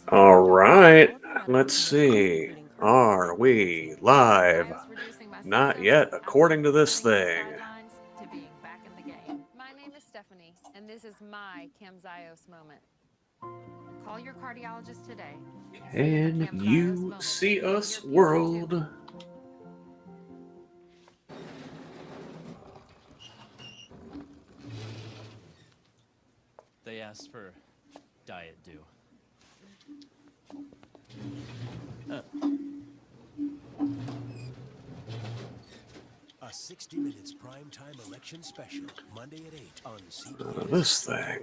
All right, let's see. Are we live? Not yet, according to this thing. My name is Stephanie, and this is my Camzyos moment. Call your cardiologist today. Can you see us, world? They asked for Diet Dew. A 60 Minutes primetime election special, Monday at 8 on CBS. This thing.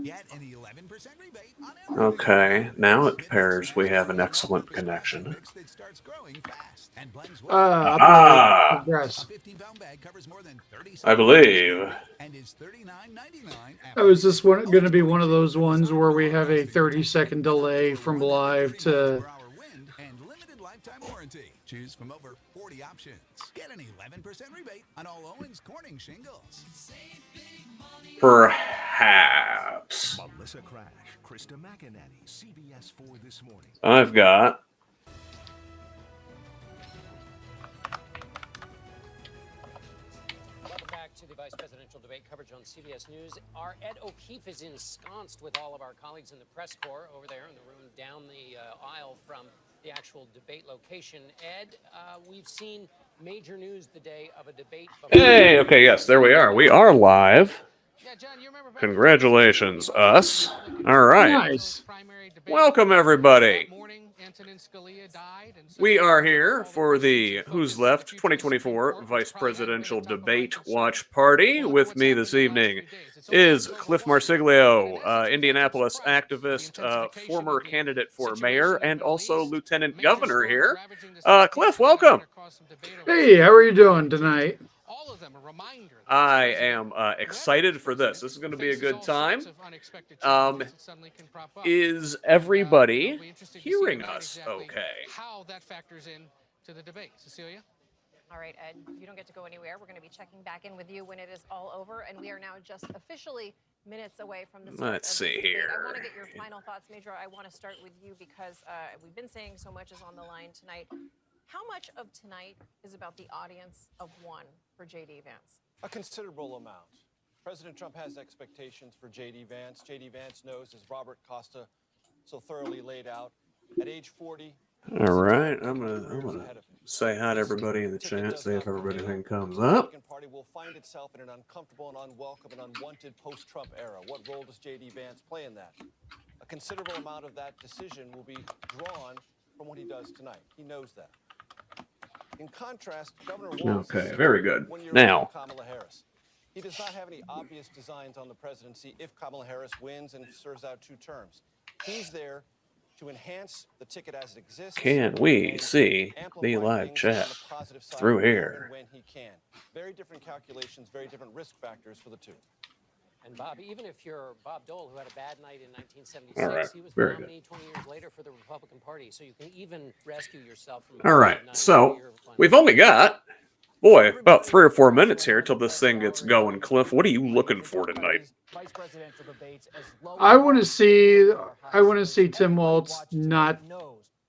Get an 11% rebate on everything. Okay, now it appears we have an excellent connection. That starts growing fast and blends Ah, progress. A 15-pound bag covers more than 30 I believe. and is $39.99. Oh, is this one going to be one of those ones where we have a 30-second delay from live to... And limited lifetime warranty. Choose from over 40 options. Get an 11% rebate on all Owens Corning shingles. Perhaps. Melissa Crash, Krista McInerney, CBS 4 This Morning. I've got. Welcome back to the Vice Presidential Debate coverage on CBS News. Our Ed O'Keefe is ensconced with all of our colleagues in the press corps over there in the room down the aisle from the actual debate location. Ed, we've seen major news the day of a debate. Hey, okay, yes, there we are. We are live. Congratulations, us. All right. Nice. Welcome, everybody. We are here for the Who's Left 2024 Vice Presidential Debate Watch Party. With me this evening is Clif Marsiglio, Indianapolis activist, former candidate for mayor, and also lieutenant governor here. Clif, welcome. Hey, how are you doing tonight? I am excited for this. This is going to be a good time. Is everybody hearing us okay? How that factors in to the debate. Cecilia? All right, Ed, you don't get to go anywhere. We're going to be checking back in with you when it is all over, and we are now just officially minutes away from the start. Let's see here. I want to get your final thoughts, Major. I want to start with you because we've been saying so much is on the line tonight. How much of tonight is about the audience of one for J.D. Vance? A considerable amount. President Trump has expectations for J.D. Vance. J.D. Vance knows, as Robert Costa so thoroughly laid out, at age 40. All right, I'm gonna say hi to everybody in the chat, see if everything comes up. The Party will find itself in an uncomfortable and unwelcome and unwanted post-Trump era. What role does J.D. Vance play in that? A considerable amount of that decision will be drawn from what he does tonight. He knows that. In contrast, Governor Walz very good. Now, Kamala Harris. He does not have any obvious designs on the presidency if Kamala Harris wins and serves out 2 terms. He's there to enhance the ticket as it exists. Can we see the live chat through here? When he can. Very different calculations, very different risk factors for the two. And Bob, even if you're Bob Dole, who had a bad night in 1976, All right, he was very nominee 20 years later for the Republican Party, so you can even rescue yourself from. All right, so we've only got, boy, about 3 or 4 minutes here till this thing gets going. Cliff, what are you looking for tonight? I want to see Tim Walz not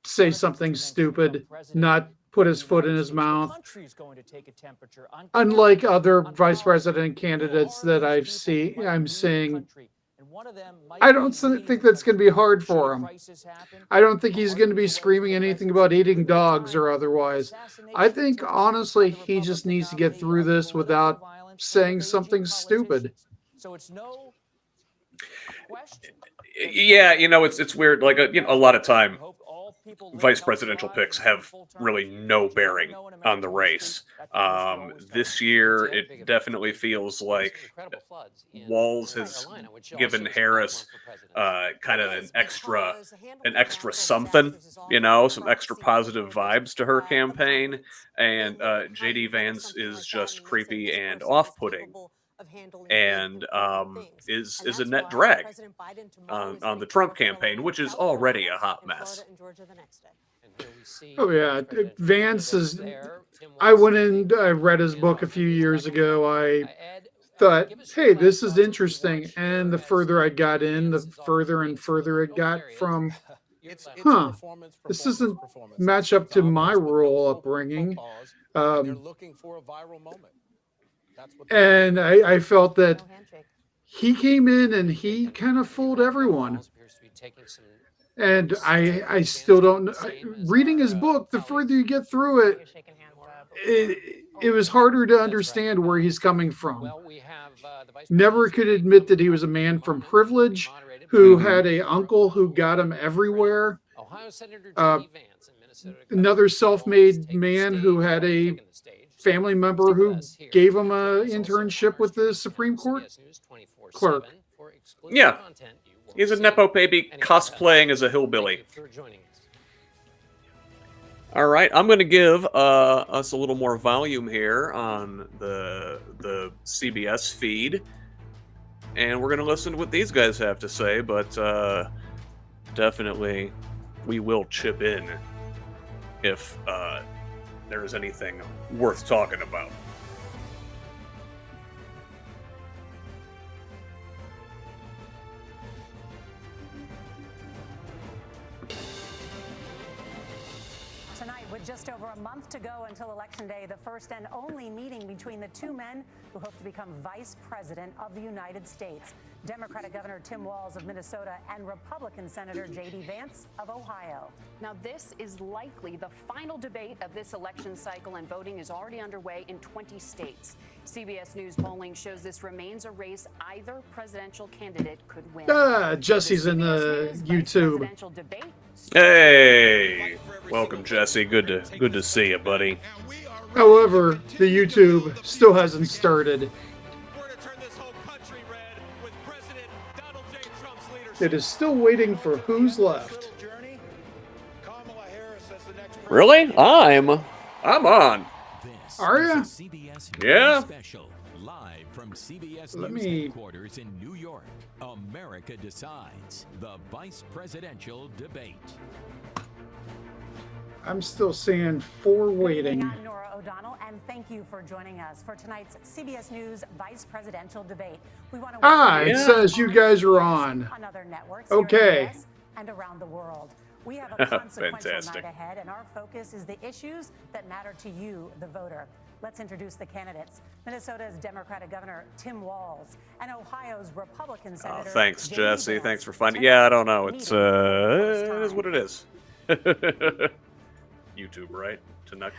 say something stupid, not put his foot in his mouth. Unlike other vice president candidates that I'm seeing, I don't think that's going to be hard for him. I don't think he's going to be screaming anything about eating dogs or otherwise. I think, honestly, he just needs to get through this without saying something stupid. So it's no question. Yeah, it's weird. Like a lot of time, vice presidential picks have really no bearing on the race. This year, it definitely feels like Walz has given Harris kind of an extra something, some extra positive vibes to her campaign, and J.D. Vance is just creepy and off-putting. And is a net drag on the Trump campaign, which is already a hot mess. Oh yeah, Vance is. I went and I read his book a few years ago. thought, hey, this is interesting. And the further I got in, the further and further it got from, huh, this doesn't match up to my rural upbringing. Looking for a viral moment. And I felt that he came in and he kind of fooled everyone. And I still don't know. Reading his book, the further you get through it was harder to understand where he's coming from. Never could admit that he was a man from privilege who had a uncle who got him everywhere. Another self-made man who had a family member who gave him an internship with the Supreme Court clerk. Yeah. He's a Nepo baby cosplaying as a hillbilly. All right, I'm going to give us a little more volume here on the CBS feed. And we're going to listen to what these guys have to say, but definitely we will chip in if there is anything worth talking about. Tonight, with just over a month to go until Election Day, the first and only meeting between the two men who hope to become Vice President of the United States. Democratic Governor Tim Walz of Minnesota and Republican Senator J.D. Vance of Ohio. Now, this is likely the final debate of this election cycle, and voting is already underway in 20 states. CBS News polling shows this remains a race either presidential candidate could win. Jesse's in the YouTube. Hey, welcome, Jesse. Good to see you, buddy. However, the YouTube still hasn't started. It is still waiting for Who's Left. Really? I'm on. Are you? Yeah. Live from CBS Let News me- headquarters in New York, America Decides, the Vice Presidential Debate. I'm still seeing 4 waiting. I'm Nora O'Donnell, and thank you for joining us for tonight's CBS News Vice Presidential Debate. We want to It says you guys are on. other networks Okay. here in the US and around the world. We have a consequential Fantastic. night ahead, and our focus is the issues that matter to you, the voter. Let's introduce the candidates. Minnesota's Democratic Governor Tim Walz and Ohio's Republican Senator. Thanks, J.D. Jesse. Vance. Thanks for finding. Yeah, I don't know. It's it is what it is. YouTube, right?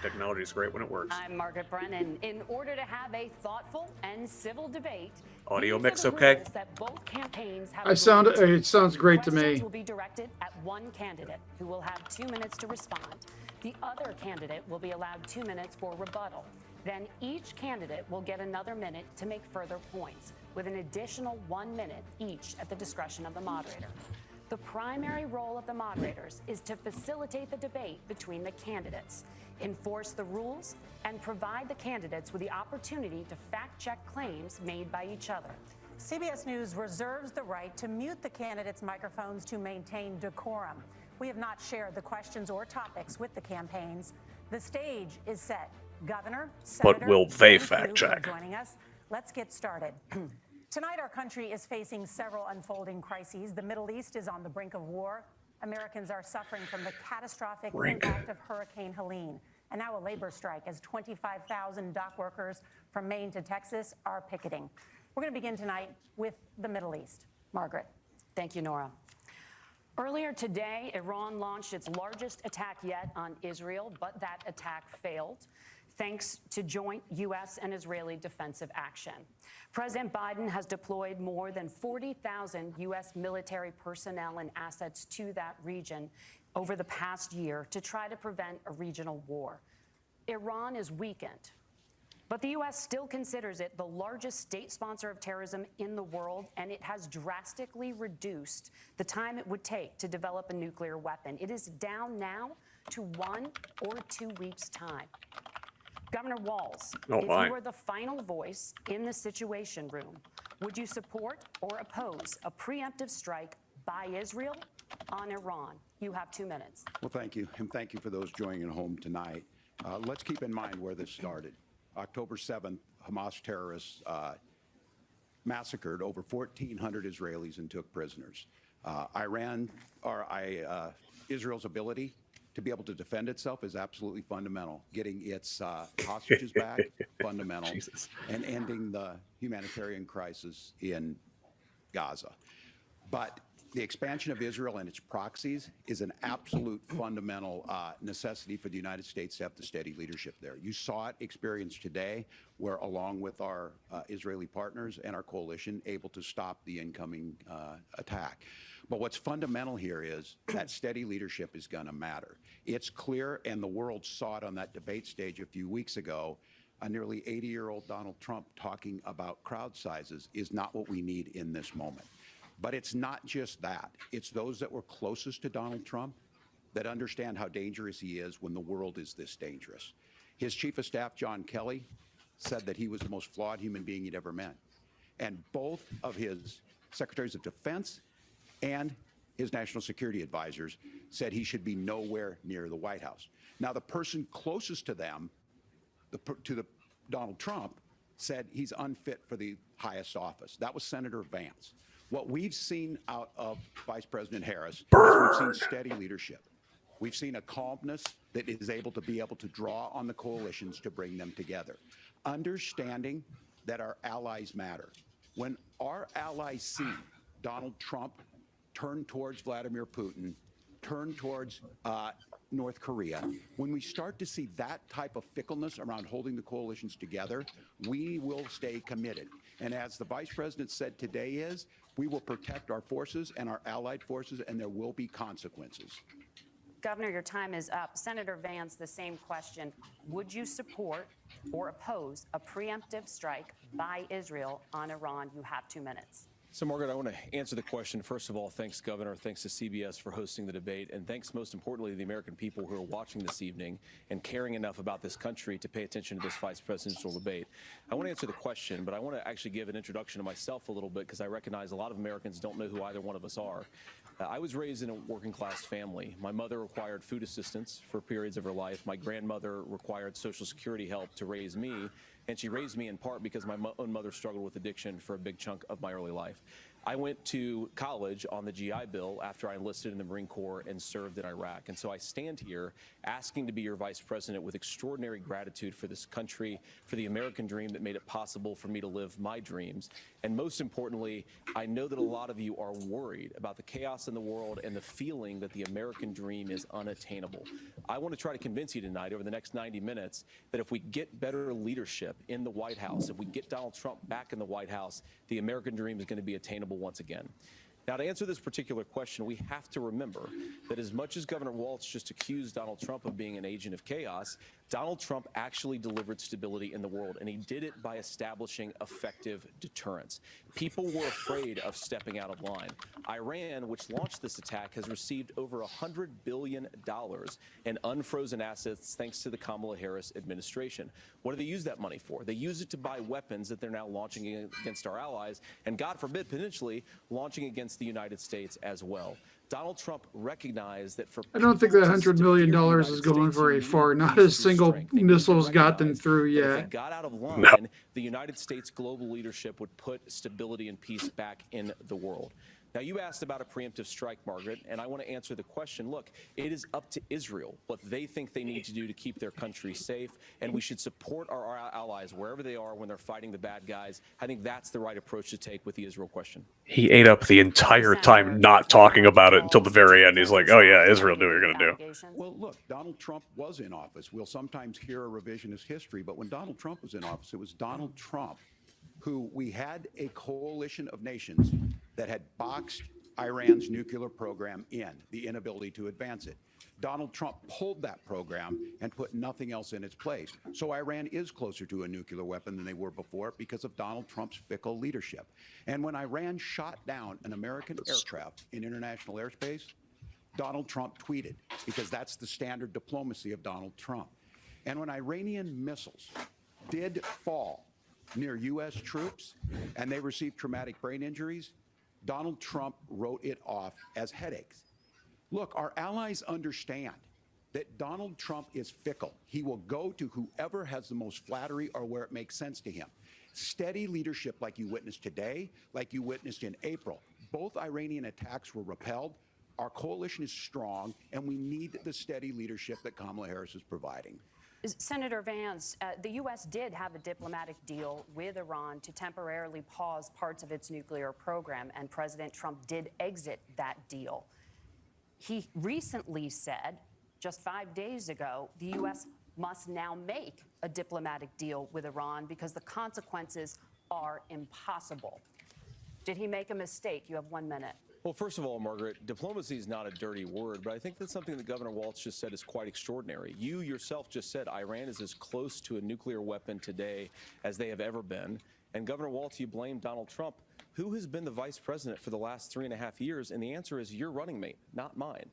Technology is great when it works. I'm Margaret Brennan. In order to have a thoughtful and civil debate, Audio these mix are the okay? rules that both campaigns have It sounds great to Questions me. will be directed at one candidate who will have 2 minutes to respond. The other candidate will be allowed 2 minutes for rebuttal. Then each candidate will get another minute to make further points, with an additional 1 minute each at the discretion of the moderator. The primary role of the moderators is to facilitate the debate between the candidates, enforce the rules, and provide the candidates with the opportunity to fact-check claims made by each other. CBS News reserves the right to mute the candidates' microphones to maintain decorum. We have not shared the questions or topics with the campaigns. The stage is set. Governor, Senator, will they thank you fact for check? joining us. Let's get started. Tonight, our country is facing several unfolding crises. The Middle East is on the brink of war. Americans are suffering from the catastrophic impact of Hurricane Helene. And now a labor strike as 25,000 dock workers from Maine to Texas are picketing. We're going to begin tonight with the Middle East. Margaret. Thank you, Nora. Earlier today, Iran launched its largest attack yet on Israel, but that attack failed, thanks to joint U.S. and Israeli defensive action. President Biden has deployed more than 40,000 U.S. military personnel and assets to that region over the past year to try to prevent a regional war. Iran is weakened, but the U.S. still considers it the largest state sponsor of terrorism in the world, and it has drastically reduced the time it would take to develop a nuclear weapon. It is down now to 1 or 2 weeks' time. Governor Walz, if you were the final voice in the Situation Room, would you support or oppose a preemptive strike by Israel on Iran? You have 2 minutes. Well, thank you, and thank you for those joining at home tonight. Let's keep in mind where this started. October 7th, Hamas terrorists massacred over 1,400 Israelis and took prisoners. Israel's ability to be able to defend itself is absolutely fundamental. Getting its hostages back, fundamental, and ending the humanitarian crisis in Gaza. But the expansion of Israel and its proxies is an absolute fundamental necessity for the United States to have the steady leadership there. You saw it experienced today, where along with our Israeli partners and our coalition, able to stop the incoming attack. But what's fundamental here is that steady leadership is going to matter. It's clear, and the world saw it on that debate stage a few weeks ago, a nearly 80-year-old Donald Trump talking about crowd sizes is not what we need in this moment. But it's not just that. It's those that were closest to Donald Trump that understand how dangerous he is when the world is this dangerous. His chief of staff, John Kelly, said that he was the most flawed human being he'd ever met. And both of his secretaries of defense and his national security advisors said he should be nowhere near the White House. Now, the person closest to them, Donald Trump, said he's unfit for the highest office. That was Senator Vance. What we've seen out of Vice President Harris is we've seen steady leadership. We've seen a calmness that is able to draw on the coalitions to bring them together. Understanding that our allies matter. When our allies see Donald Trump turn towards Vladimir Putin, turn towards North Korea, when we start to see that type of fickleness around holding the coalitions together, we will stay committed. And as the Vice President said today we will protect our forces and our allied forces, and there will be consequences. Governor, your time is up. Senator Vance, the same question. Would you support or oppose a preemptive strike by Israel on Iran? You have 2 minutes. So, Margaret, I want to answer the question. First of all, thanks, Governor. Thanks to CBS for hosting the debate. And thanks, most importantly, to the American people who are watching this evening and caring enough about this country to pay attention to this vice presidential debate. I want to answer the question, but I want to actually give an introduction to myself a little bit, because I recognize a lot of Americans don't know who either one of us are. I was raised in a working-class family. My mother required food assistance for periods of her life. My grandmother required Social Security help to raise me. And she raised me in part because my own mother struggled with addiction for a big chunk of my early life. I went to college on the GI Bill after I enlisted in the Marine Corps and served in Iraq. And so I stand here asking to be your vice president with extraordinary gratitude for this country, for the American dream that made it possible for me to live my dreams. And most importantly, I know that a lot of you are worried about the chaos in the world and the feeling that the American dream is unattainable. I want to try to convince you tonight over the next 90 minutes that if we get better leadership in the White House, if we get Donald Trump back in the White House, the American dream is going to be attainable once again. Now, to answer this particular question, we have to remember that as much as Governor Walz just accused Donald Trump of being an agent of chaos, Donald Trump actually delivered stability in the world, and he did it by establishing effective deterrence. People were afraid of stepping out of line. Iran, which launched this attack, has received over $100 billion in unfrozen assets thanks to the Kamala Harris administration. What do they use that money for? They use it to buy weapons that they're now launching against our allies, and God forbid, potentially launching against the United States as well. Donald Trump recognized that for I don't think that $100 million is going very far. Not a single missile's got them through yet. If they got out of line, the United States global leadership would put stability and peace back in the world. Now, you asked about a preemptive strike, Margaret, and I want to answer the question. Look, it is up to Israel what they think they need to do to keep their country safe, and we should support our allies wherever they are when they're fighting the bad guys. I think that's the right approach to take with the Israel question. He ate up the entire time not talking about it until the very end. He's like, oh, yeah, Israel, do what you're going to do. Well, look, Donald Trump was in office. We'll sometimes hear a revisionist history, but when Donald Trump was in office, it was Donald Trump who we had a coalition of nations that had boxed Iran's nuclear program in, the inability to advance it. Donald Trump pulled that program and put nothing else in its place. So Iran is closer to a nuclear weapon than they were before because of Donald Trump's fickle leadership. And when Iran shot down an American aircraft in international airspace, Donald Trump tweeted, because that's the standard diplomacy of Donald Trump. And when Iranian missiles did fall near U.S. troops and they received traumatic brain injuries, Donald Trump wrote it off as headaches. Look, our allies understand that Donald Trump is fickle. He will go to whoever has the most flattery or where it makes sense to him. Steady leadership like you witnessed today, like you witnessed in April. Both Iranian attacks were repelled. Our coalition is strong, and we need the steady leadership that Kamala Harris is providing. Senator Vance, the U.S. did have a diplomatic deal with Iran to temporarily pause parts of its nuclear program, and President Trump did exit that deal. He recently said, just 5 days ago, the U.S. must now make a diplomatic deal with Iran because the consequences are impossible. Did he make a mistake? You have 1 minute. Well, first of all, Margaret, diplomacy is not a dirty word, but I think that's something that Governor Walz just said is quite extraordinary. You yourself just said Iran is as close to a nuclear weapon today as they have ever been. And Governor Walz, you blame Donald Trump. Who has been the vice president for the last 3.5 years? And the answer is your running mate, not mine.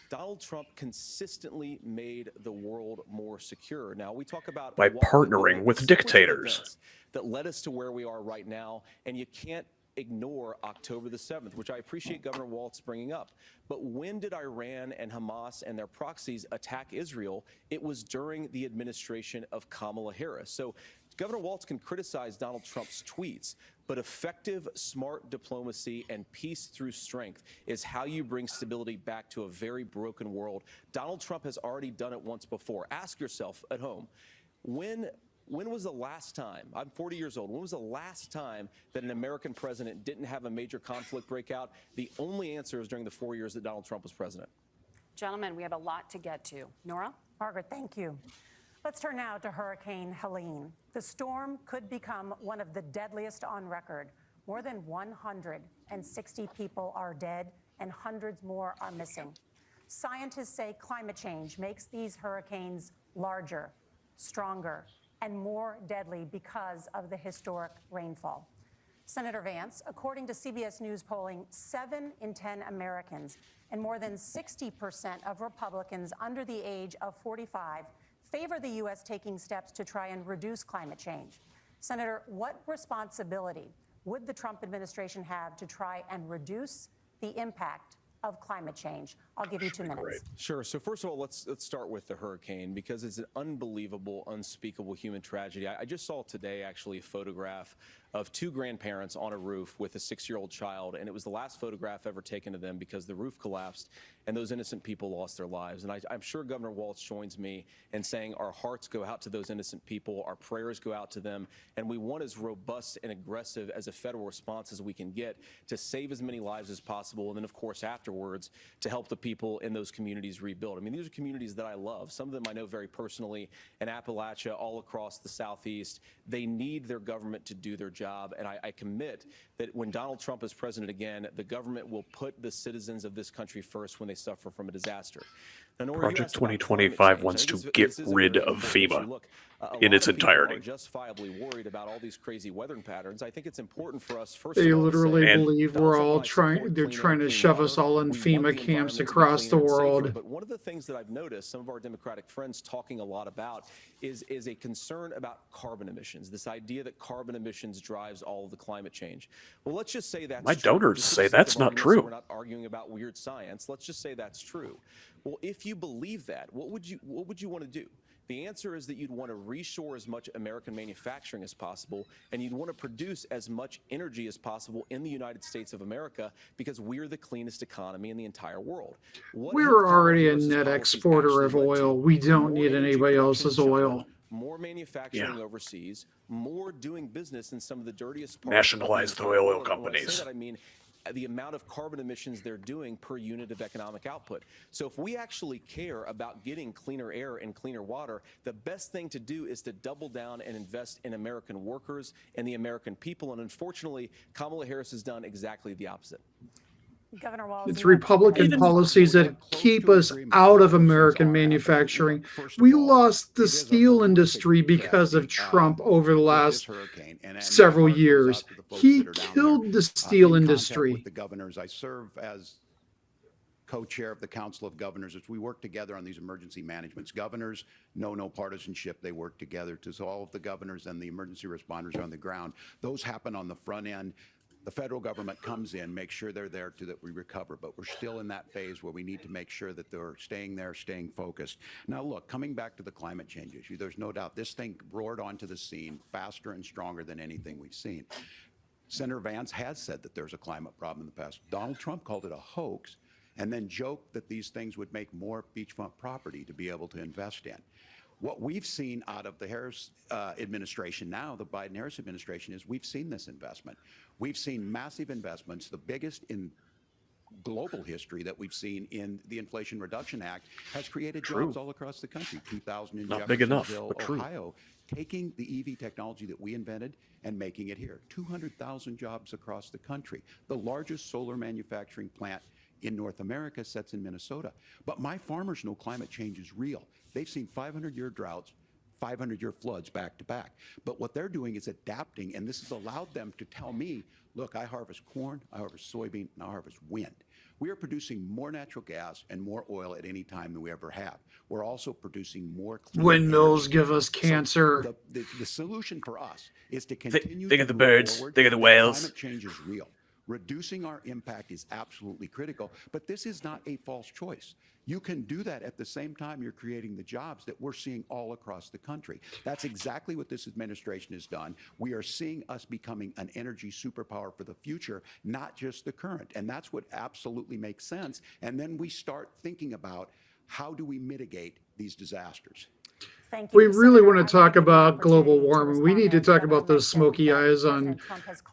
Donald Trump consistently made the world more secure. Now, we talk about by partnering with dictators that led us to where we are right now, and you can't ignore October the 7th, which I appreciate Governor Walz bringing up. But when did Iran and Hamas and their proxies attack Israel? It was during the administration of Kamala Harris. So Governor Walz can criticize Donald Trump's tweets, but effective, smart diplomacy and peace through strength is how you bring stability back to a very broken world. Donald Trump has already done it once before. Ask yourself at home, when was the last time, I'm 40 years old, when was the last time that an American president didn't have a major conflict break out? The only answer is during the 4 years that Donald Trump was president. Gentlemen, we have a lot to get to. Nora? Margaret, thank you. Let's turn now to Hurricane Helene. The storm could become one of the deadliest on record. More than 160 people are dead and hundreds more are missing. Scientists say climate change makes these hurricanes larger, stronger, and more deadly because of the historic rainfall. Senator Vance, according to CBS News polling, 7 in 10 Americans and more than 60% of Republicans under the age of 45 favor the U.S. taking steps to try and reduce climate change. Senator, what responsibility would the Trump administration have to try and reduce the impact of climate change? I'll give you 2 minutes. Great. Sure. So first of all, let's start with the hurricane because it's an unbelievable, unspeakable human tragedy. I just saw today actually a photograph of 2 grandparents on a roof with a 6-year-old child, and it was the last photograph ever taken of them because the roof collapsed and those innocent people lost their lives. And I'm sure Governor Walz joins me in saying our hearts go out to those innocent people, our prayers go out to them, and we want as robust and aggressive as a federal response as we can get to save as many lives as possible, and then of course afterwards to help the people in those communities rebuild. I mean, these are communities that I love. Some of them I know very personally in Appalachia, all across the Southeast. They need their government to do their job, and I commit that when Donald Trump is president again, the government will put the citizens of this country first when they suffer from a disaster. Now, Nora, Project 2025 wants to get rid of FEMA in its entirety. Are justifiably worried about all these crazy weather patterns. I think it's important for us first. They literally believe we're all trying to shove us all in FEMA camps across the world. But one of the things that I've noticed some of our Democratic friends talking a lot about is a concern about carbon emissions. This idea that carbon emissions drives all of the climate change. Well, let's just say that's My true. donors Just say for the that's sake of not argument, true. so we're not arguing about weird science. Let's just say that's true. Well, if you believe that, what would you want to do? The answer is that you'd want to reshore as much American manufacturing as possible, and you'd want to produce as much energy as possible in the United States of America because we're the cleanest economy in the entire world. We're already a net exporter of oil. We don't need anybody else's oil. More manufacturing overseas, more doing business in some of the dirtiest parts. Nationalize the oil companies. When I say that, I mean the amount of carbon emissions they're doing per unit of economic output. So if we actually care about getting cleaner air and cleaner water, the best thing to do is to double down and invest in American workers and the American people. And unfortunately, Kamala Harris has done exactly the opposite. Governor Walz, It's Republican policies that keep us out of American manufacturing. We lost the steel industry because of Trump over the last several years. He killed the steel industry. With the governors, I serve as co-chair of the Council of Governors as we work together on these emergency managements. Governors know no partisanship. They work together to all of the governors and the emergency responders on the ground. Those happen on the front end. the federal government comes in, makes sure they're there to that we recover. But we're still in that phase where we need to make sure that they're staying there, staying focused. Now, look, coming back to the climate change issue, there's no doubt this thing roared onto the scene faster and stronger than anything we've seen. Senator Vance has said that there's a climate problem in the past. Donald Trump called it a hoax and then joked that these things would make more beachfront property to be able to invest in. What we've seen out of the Harris administration now, the Biden-Harris administration, is we've seen this investment. We've seen massive investments, the biggest in global history that we've seen in the Inflation Reduction Act, has created jobs all across the country. 2,000 in Not big enough, Jeffersonville, but true. Ohio, taking the EV technology that we invented and making it here. 200,000 jobs across the country. The largest solar manufacturing plant in North America sits in Minnesota. But my farmers know climate change is real. They've seen 500-year droughts, 500-year floods back to back. But what they're doing is adapting, and this has allowed them to tell me, look, I harvest corn, I harvest soybean, and I harvest wind. We are producing more natural gas and more oil at any time than we ever have. We're also producing more clean Windmills energy. give us cancer. So the solution for us is to continue Think to of the move birds, forward. think of the whales. Climate change is real. Reducing our impact is absolutely critical, but this is not a false choice. You can do that at the same time you're creating the jobs that we're seeing all across the country. That's exactly what this administration has done. We are seeing us becoming an energy superpower for the future, not just the current. And that's what absolutely makes sense. And then we start thinking about how do we mitigate these disasters. Thank you, We really Senator. want to talk about global warming. We need to talk about those smoky eyes on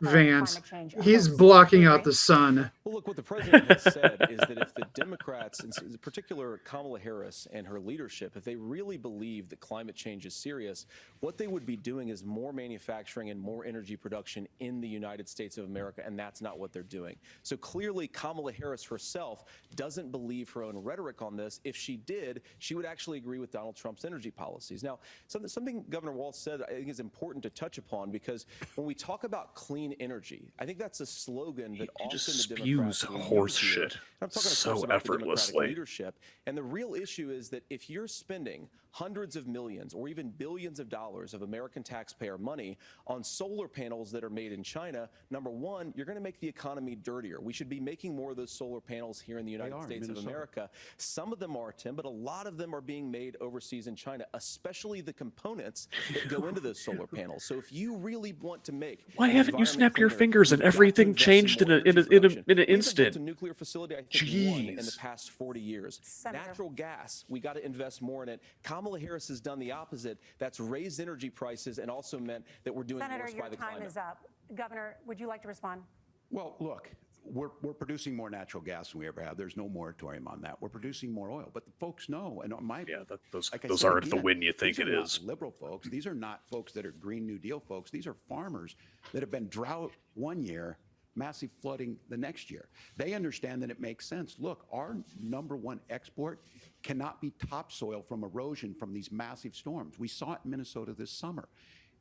Vance. He's blocking out the sun. Well, look, what the president has said is that if the Democrats, in particular Kamala Harris and her leadership, if they really believe that climate change is serious, what they would be doing is more manufacturing and more energy production in the United States of America, and that's not what they're doing. So clearly, Kamala Harris herself doesn't believe her own rhetoric on this. If she did, she would actually agree with Donald Trump's energy policies. Now, something Governor Walz said I think is important to touch upon, because when we talk about clean energy, I think that's a slogan that often just the Democrats spews will horse use here. shit I'm talking, of so course, about the Democratic effortlessly. leadership. And the real issue is that if you're spending hundreds of millions or even billions of dollars of American taxpayer money on solar panels that are made in China, number one, you're going to make the economy dirtier. We should be making more of those solar panels here in the United States of America. Some of them are, Tim, but a lot of them are being made overseas in China, especially the components that go into those solar panels. So if you really want to make Why the haven't you environment snapped your cleaner, fingers and you've got to everything invest changed in more energy production. an We haven't instant? built a nuclear facility, I think, one in the past 40 years. Natural gas, we got to invest more in it. Kamala Harris has done the opposite. That's raised energy prices and also meant that we're doing Senator, worse by the your time climate. is up. Governor, would you like to respond? Well, look, we're producing more natural gas than we ever have. There's no moratorium on that. We're producing more oil. But the folks know, and those like I those said aren't the again, win you think these it are not is. liberal folks. These are not folks that are Green New Deal folks. These are farmers that have been drought one year, massive flooding the next year. They understand that it makes sense. Look, our #1 export cannot be topsoil from erosion from these massive storms. We saw it in Minnesota this summer.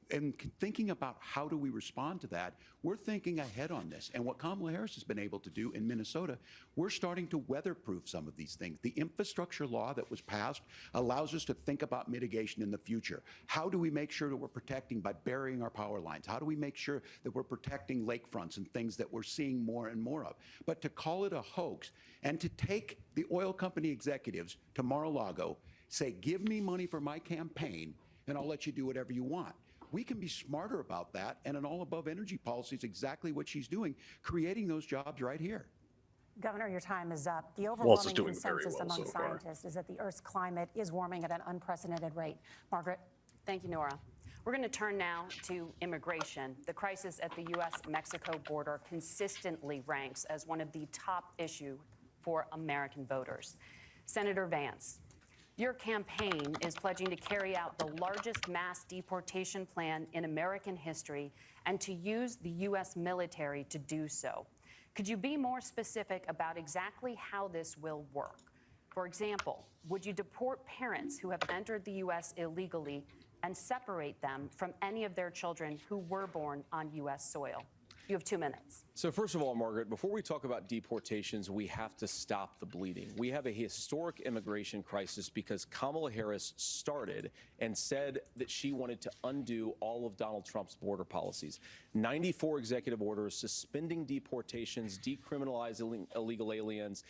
And thinking about how do we respond to that, we're thinking ahead on this. And what Kamala Harris has been able to do in Minnesota, we're starting to weatherproof some of these things. The infrastructure law that was passed allows us to think about mitigation in the future. How do we make sure that we're protecting by burying our power lines? How do we make sure that we're protecting lakefronts and things that we're seeing more and more of? But to call it a hoax and to take the oil company executives to Mar-a-Lago, say, give me money for my campaign and I'll let you do whatever you want. We can be smarter about that, and an all-above energy policy is exactly what she's doing, creating those jobs right here. Governor, your time is up. The Walz is overwhelming doing very consensus well among so far. scientists is that the Earth's climate is warming at an unprecedented rate. Margaret? Thank you, Nora. We're going to turn now to immigration. The crisis at the U.S.-Mexico border consistently ranks as one of the top issues for American voters. Senator Vance, your campaign is pledging to carry out the largest mass deportation plan in American history and to use the U.S. military to do so. Could you be more specific about exactly how this will work? For example, would you deport parents who have entered the U.S. illegally and separate them from any of their children who were born on U.S. soil? You have 2 minutes. So first of all, Margaret, before we talk about deportations, we have to stop the bleeding. We have a historic immigration crisis because Kamala Harris started and said that she wanted to undo all of Donald Trump's border policies. 94 executive orders suspending deportations, decriminalizing illegal aliens,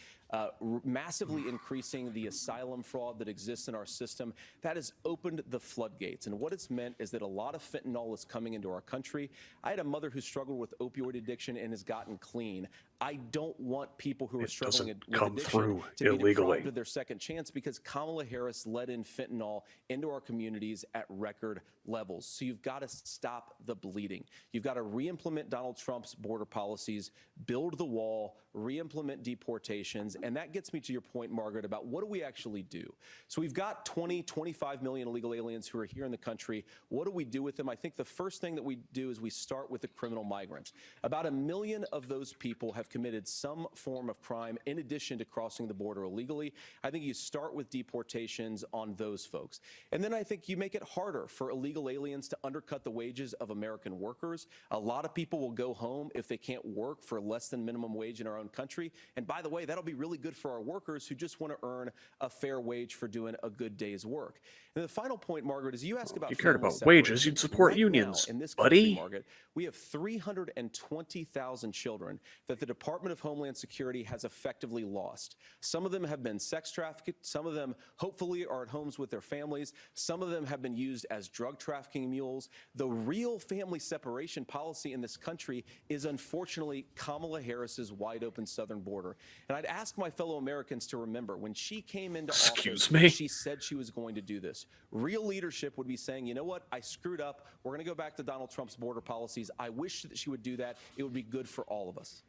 massively increasing the asylum fraud that exists in our system. That has opened the floodgates. And what it's meant is that a lot of fentanyl is coming into our country. I had a mother who struggled with opioid addiction and has gotten clean. I don't want people who are struggling with addiction to be deprived of their second chance because Kamala Harris let in fentanyl into our communities at record levels. So you've got to stop the bleeding. You've got to re-implement Donald Trump's border policies, build the wall, re-implement deportations. And that gets me to your point, Margaret, about what do we actually do? So we've got 25 million illegal aliens who are here in the country. What do we do with them? I think the first thing that we do is we start with the criminal migrants. About 1 million of those people have committed some form of crime in addition to crossing the border illegally. I think you start with deportations on those folks. And then I think you make it harder for illegal aliens to undercut the wages of American workers. A lot of people will go home if they can't work for less than minimum wage in our own country. And by the way, that'll be really good for our workers who just want to earn a fair wage for doing a good day's work. And the final point, Margaret, is you ask about if you cared about wages, you'd support unions, in this buddy. country, Margaret, we have 320,000 children that the Department of Homeland Security has effectively lost. Some of them have been sex trafficked. Some of them hopefully are at homes with their families. Some of them have been used as drug trafficking mules. The real family separation policy in this country is unfortunately Kamala Harris's wide open southern border. And I'd ask my fellow Americans to remember when she came into office, she said she was going to do this. Real leadership would be saying, you know what, I screwed up. We're going to go back to Donald Trump's border policies. I wish that she would do that. It would be good for all of us.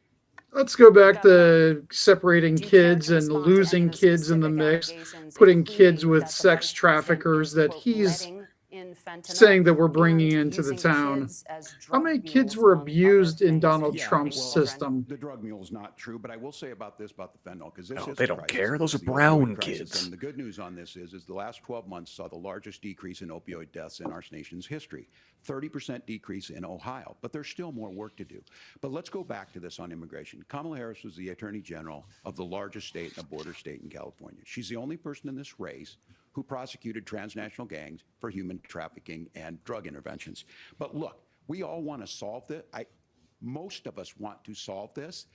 Let's go back to separating kids and losing kids in the mix, putting kids with sex traffickers that he's saying that we're bringing into the town. How many kids were abused in Donald Trump's system? The drug mule is not true, but I will say about this, about the fentanyl, because this is they don't care. Those are brown kids. And the good news on this is the last 12 months saw the largest decrease in opioid deaths in our nation's history. 30% decrease in Ohio, but there's still more work to do. But let's go back to this on immigration. Kamala Harris was the Attorney General of the largest state and a border state in California. She's the only person in this race who prosecuted transnational gangs for human trafficking and drug interventions. But look, we all want to solve this. Most of us want to solve this.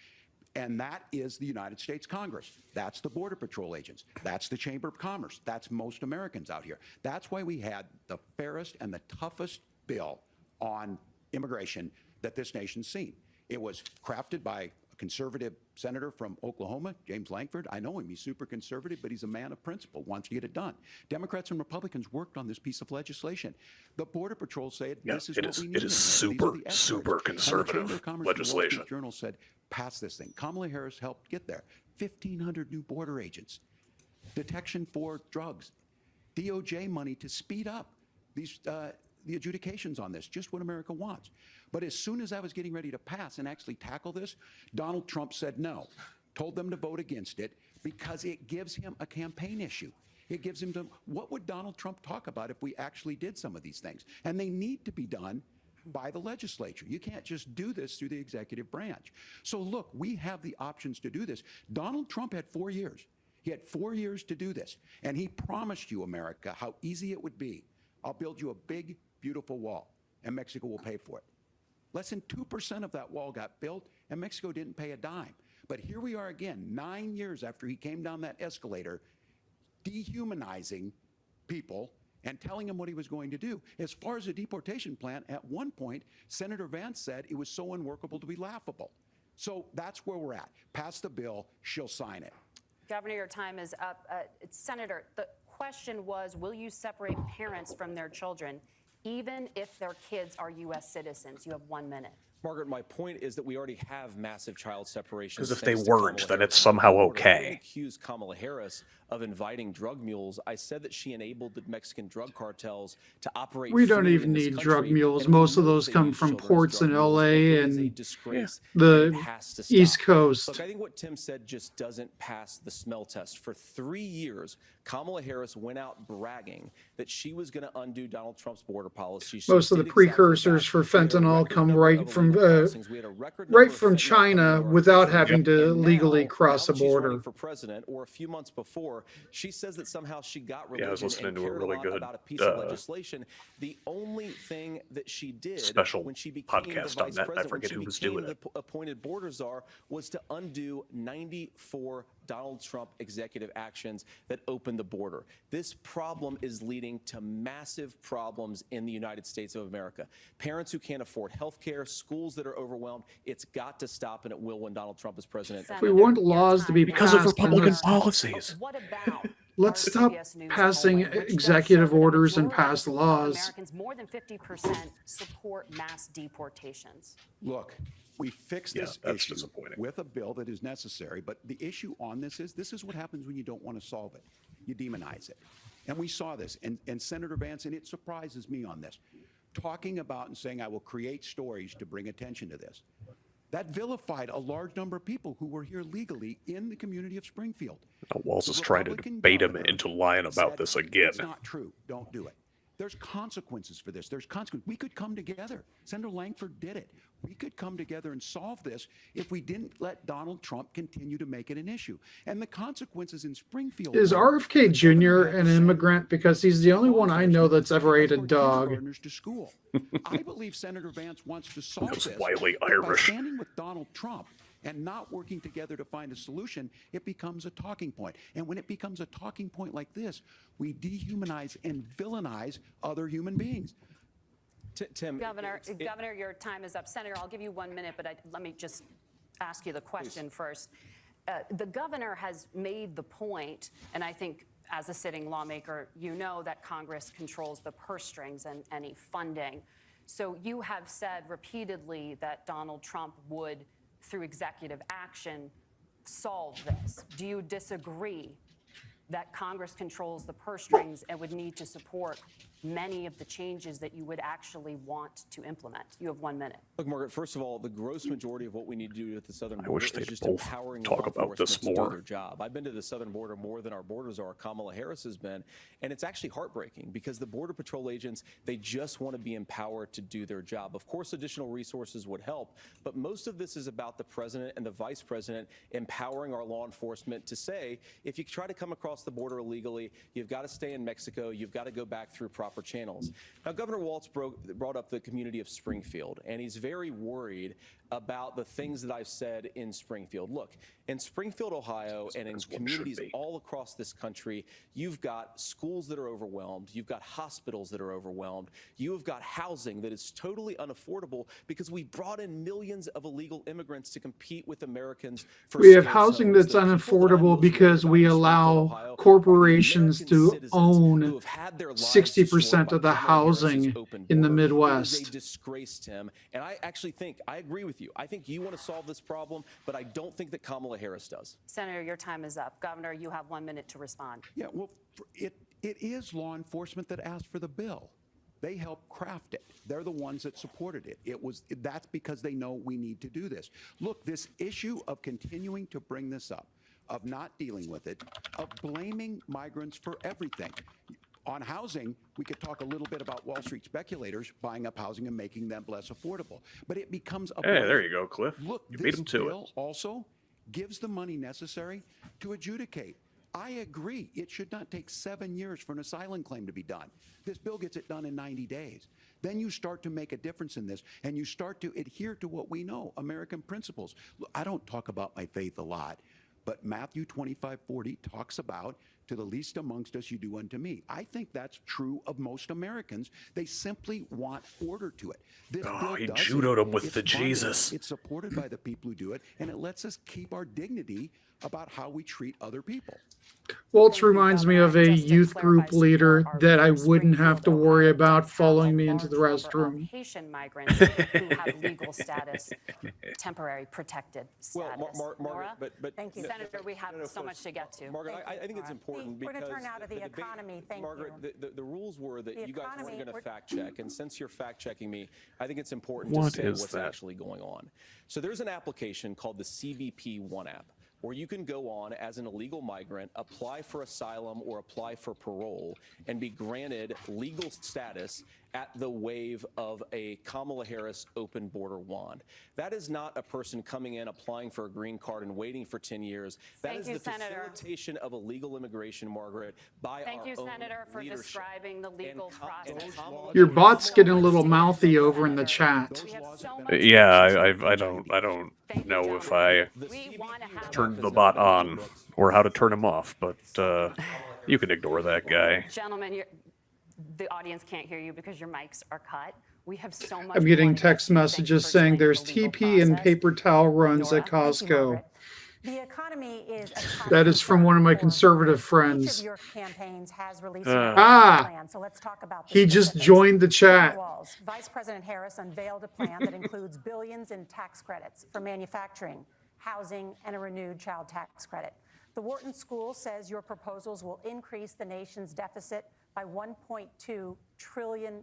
And that is the United States Congress. That's the Border Patrol agents. That's the Chamber of Commerce. That's most Americans out here. That's why we had the fairest and the toughest bill on immigration that this nation's seen. It was crafted by a conservative senator from Oklahoma, James Lankford. I know him. He's super conservative, but he's a man of principle, wants to get it done. Democrats and Republicans worked on this piece of legislation. The Border Patrol said this is what we need. It is super conservative legislation. The Wall Street Journal said, pass this thing. Kamala Harris helped get there. 1,500 new border agents, detection for drugs, DOJ money to speed up these the adjudications on this, just what America wants. But as soon as I was getting ready to pass and actually tackle this, Donald Trump said no, told them to vote against it because it gives him a campaign issue. It gives him to, what would Donald Trump talk about if we actually did some of these things? And they need to be done by the legislature. You can't just do this through the executive branch. So look, we have the options to do this. Donald Trump had 4 years. He had 4 years to do this. And he promised you, America, how easy it would be. I'll build you a big, beautiful wall, and Mexico will pay for it. Less than 2% of that wall got built, and Mexico didn't pay a dime. But here we are again, 9 years after he came down that escalator, dehumanizing people and telling them what he was going to do. As far as the deportation plan, at one point, Senator Vance said it was so unworkable to be laughable. So that's where we're at. Pass the bill, she'll sign it. Governor, your time is up. Senator, the question was, will you separate parents from their children, even if their kids are U.S. citizens? You have 1 minute. Margaret, my point is that we already have massive child separation. Because if they weren't, then it's somehow okay. Accuse Kamala Harris of inviting drug mules. I said that she enabled the Mexican drug cartels to operate. We don't even need drug mules. Most of those come from ports in LA and the East Coast. Look, I think what Tim said just doesn't pass the smell test. For 3 years, Kamala Harris went out bragging that she was going to undo Donald Trump's border policy. Most of the precursors for fentanyl come right from right from China without having to legally cross a border. For president, or a few months before, she says that somehow she got religion I was listening and to a cared really lot good about a piece of legislation. The only thing that she did special when she became the podcast on vice that. president, I forget when who was she became doing the it. appointed border czar, was to undo 94 Donald Trump executive actions that opened the border. This problem is leading to massive problems in the United States of America. Parents who can't afford health care, schools that are overwhelmed. It's got to stop, and it will when Donald Trump is president. If we want laws to be because of passed, Republican policies. What about let's stop CBS News passing polling, which does executive show that a orders and majority pass of laws. Americans, more than 50%, support mass deportations. Look, we fixed this issue with a bill that is necessary, but the issue on this is what happens when you don't want to solve it. You demonize it. And we saw this, and Senator Vance, and it surprises me on this, talking about and saying, I will create stories to bring attention to this. That vilified a large number of people who were here legally in the community of Springfield. Walz is trying to bait him into lying about this again. It's not true. Don't do it. There's consequences for this. There's consequences. We could come together. Senator Langford did it. We could come together and solve this if we didn't let Donald Trump continue to make it an issue. And the consequences in Springfield. Is RFK Jr. an immigrant? Because he's the only one I know that's ever ate a dog. To school. I believe Senator Vance wants to solve Those this. wily but Irish. By standing with Donald Trump and not working together to find a solution, it becomes a talking point. And when it becomes a talking point like this, we dehumanize and villainize other human beings. Tim, Governor, your time is up. Senator, I'll give you 1 minute, but let me just ask you the question first. The governor has made the point, and I think as a sitting lawmaker, you know that Congress controls the purse strings and any funding. So you have said repeatedly that Donald Trump would, through executive action, solve this. Do you disagree that Congress controls the purse strings and would need to support many of the changes that you would actually want to implement? You have 1 minute. Look, Margaret, first of all, the gross majority of what we need to do at the southern border wish is they'd just both empowering talk law about this enforcement to more. do their job. I've been to the southern border more than our borders are. Kamala Harris has been, and it's actually heartbreaking because the Border Patrol agents, they just want to be empowered to do their job. Of course, additional resources would help, but most of this is about the president and the vice president empowering our law enforcement to say, if you try to come across the border illegally, you've got to stay in Mexico, you've got to go back through proper channels. Now, Governor Walz brought up the community of Springfield, and he's very worried about the things that I've said in Springfield. Look, in Springfield, Ohio, and in communities all across this country, you've got schools that are overwhelmed, you've got hospitals that are overwhelmed, you've got housing that is totally unaffordable because we brought in millions of illegal immigrants to compete with Americans for We have scarce housing homes. that's unaffordable because we allow corporations to own 60% of the housing in the It is a Midwest. disgrace, Tim. And I actually think, I agree with you. I think you want to solve this problem, but I don't think that Kamala Harris does. Senator, your time is up. Governor, you have 1 minute to respond. Yeah, well, it is law enforcement that asked for the bill. They helped craft it. They're the ones that supported it. That's because they know we need to do this. Look, this issue of continuing to bring this up, of not dealing with it, of blaming migrants for everything. On housing, we could talk a little bit about Wall Street speculators buying up housing and making them less affordable. But it becomes a Hey, there you go, Cliff. Look, You this beat him to bill it. also gives the money necessary to adjudicate. I agree. It should not take 7 years for an asylum claim to be done. This bill gets it done in 90 days. Then you start to make a difference in this, and you start to adhere to what we know, American principles. Look, I don't talk about my faith a lot, but Matthew 25:40 talks about, to the least amongst us you do unto me. I think that's true of most Americans. They simply want order to it. This bill he does judoed it. him with It's the funded. Jesus. It's supported by the people who do it, and it lets us keep our dignity about how we treat other people. Waltz reminds me of a youth group leader that I wouldn't have to worry about following me into the restroom. Haitian migrants who have legal status, temporary protected status. Well, Margaret, Nora? but Thank you. Senator, we have so much to get to. Margaret, I think it's important We're because going to turn out of the debate- economy. Thank Margaret, you. the rules were that The you guys economy, weren't going to we're- fact check, and since you're fact checking me, I think it's important What to say is what's that? actually going on. So there's an application called the CBP One app, where you can go on as an illegal migrant, apply for asylum or apply for parole, and be granted legal status at the wave of a Kamala Harris open border wand. That is not a person coming in, applying for a green card and waiting for 10 years. That is the facilitation of illegal immigration, Margaret, by Thank our you, own Senator, for leadership. describing the legal process. Your bot's getting a little mouthy over in the chat. Yeah, I don't know if I turned the bot on or how to turn him off, but you can ignore that guy. Gentlemen, the audience can't hear you because your mics are cut. We have so much. I'm getting text messages saying there's TP and paper towel runs at Costco. The economy is That is from one of my conservative friends. Each of your campaigns has released plan. So let's talk about He just joined the chat. Vice President Harris unveiled a plan that includes billions in tax credits for manufacturing, housing, and a renewed child tax credit. The Wharton School says your proposals will increase the nation's deficit by $1.2 trillion.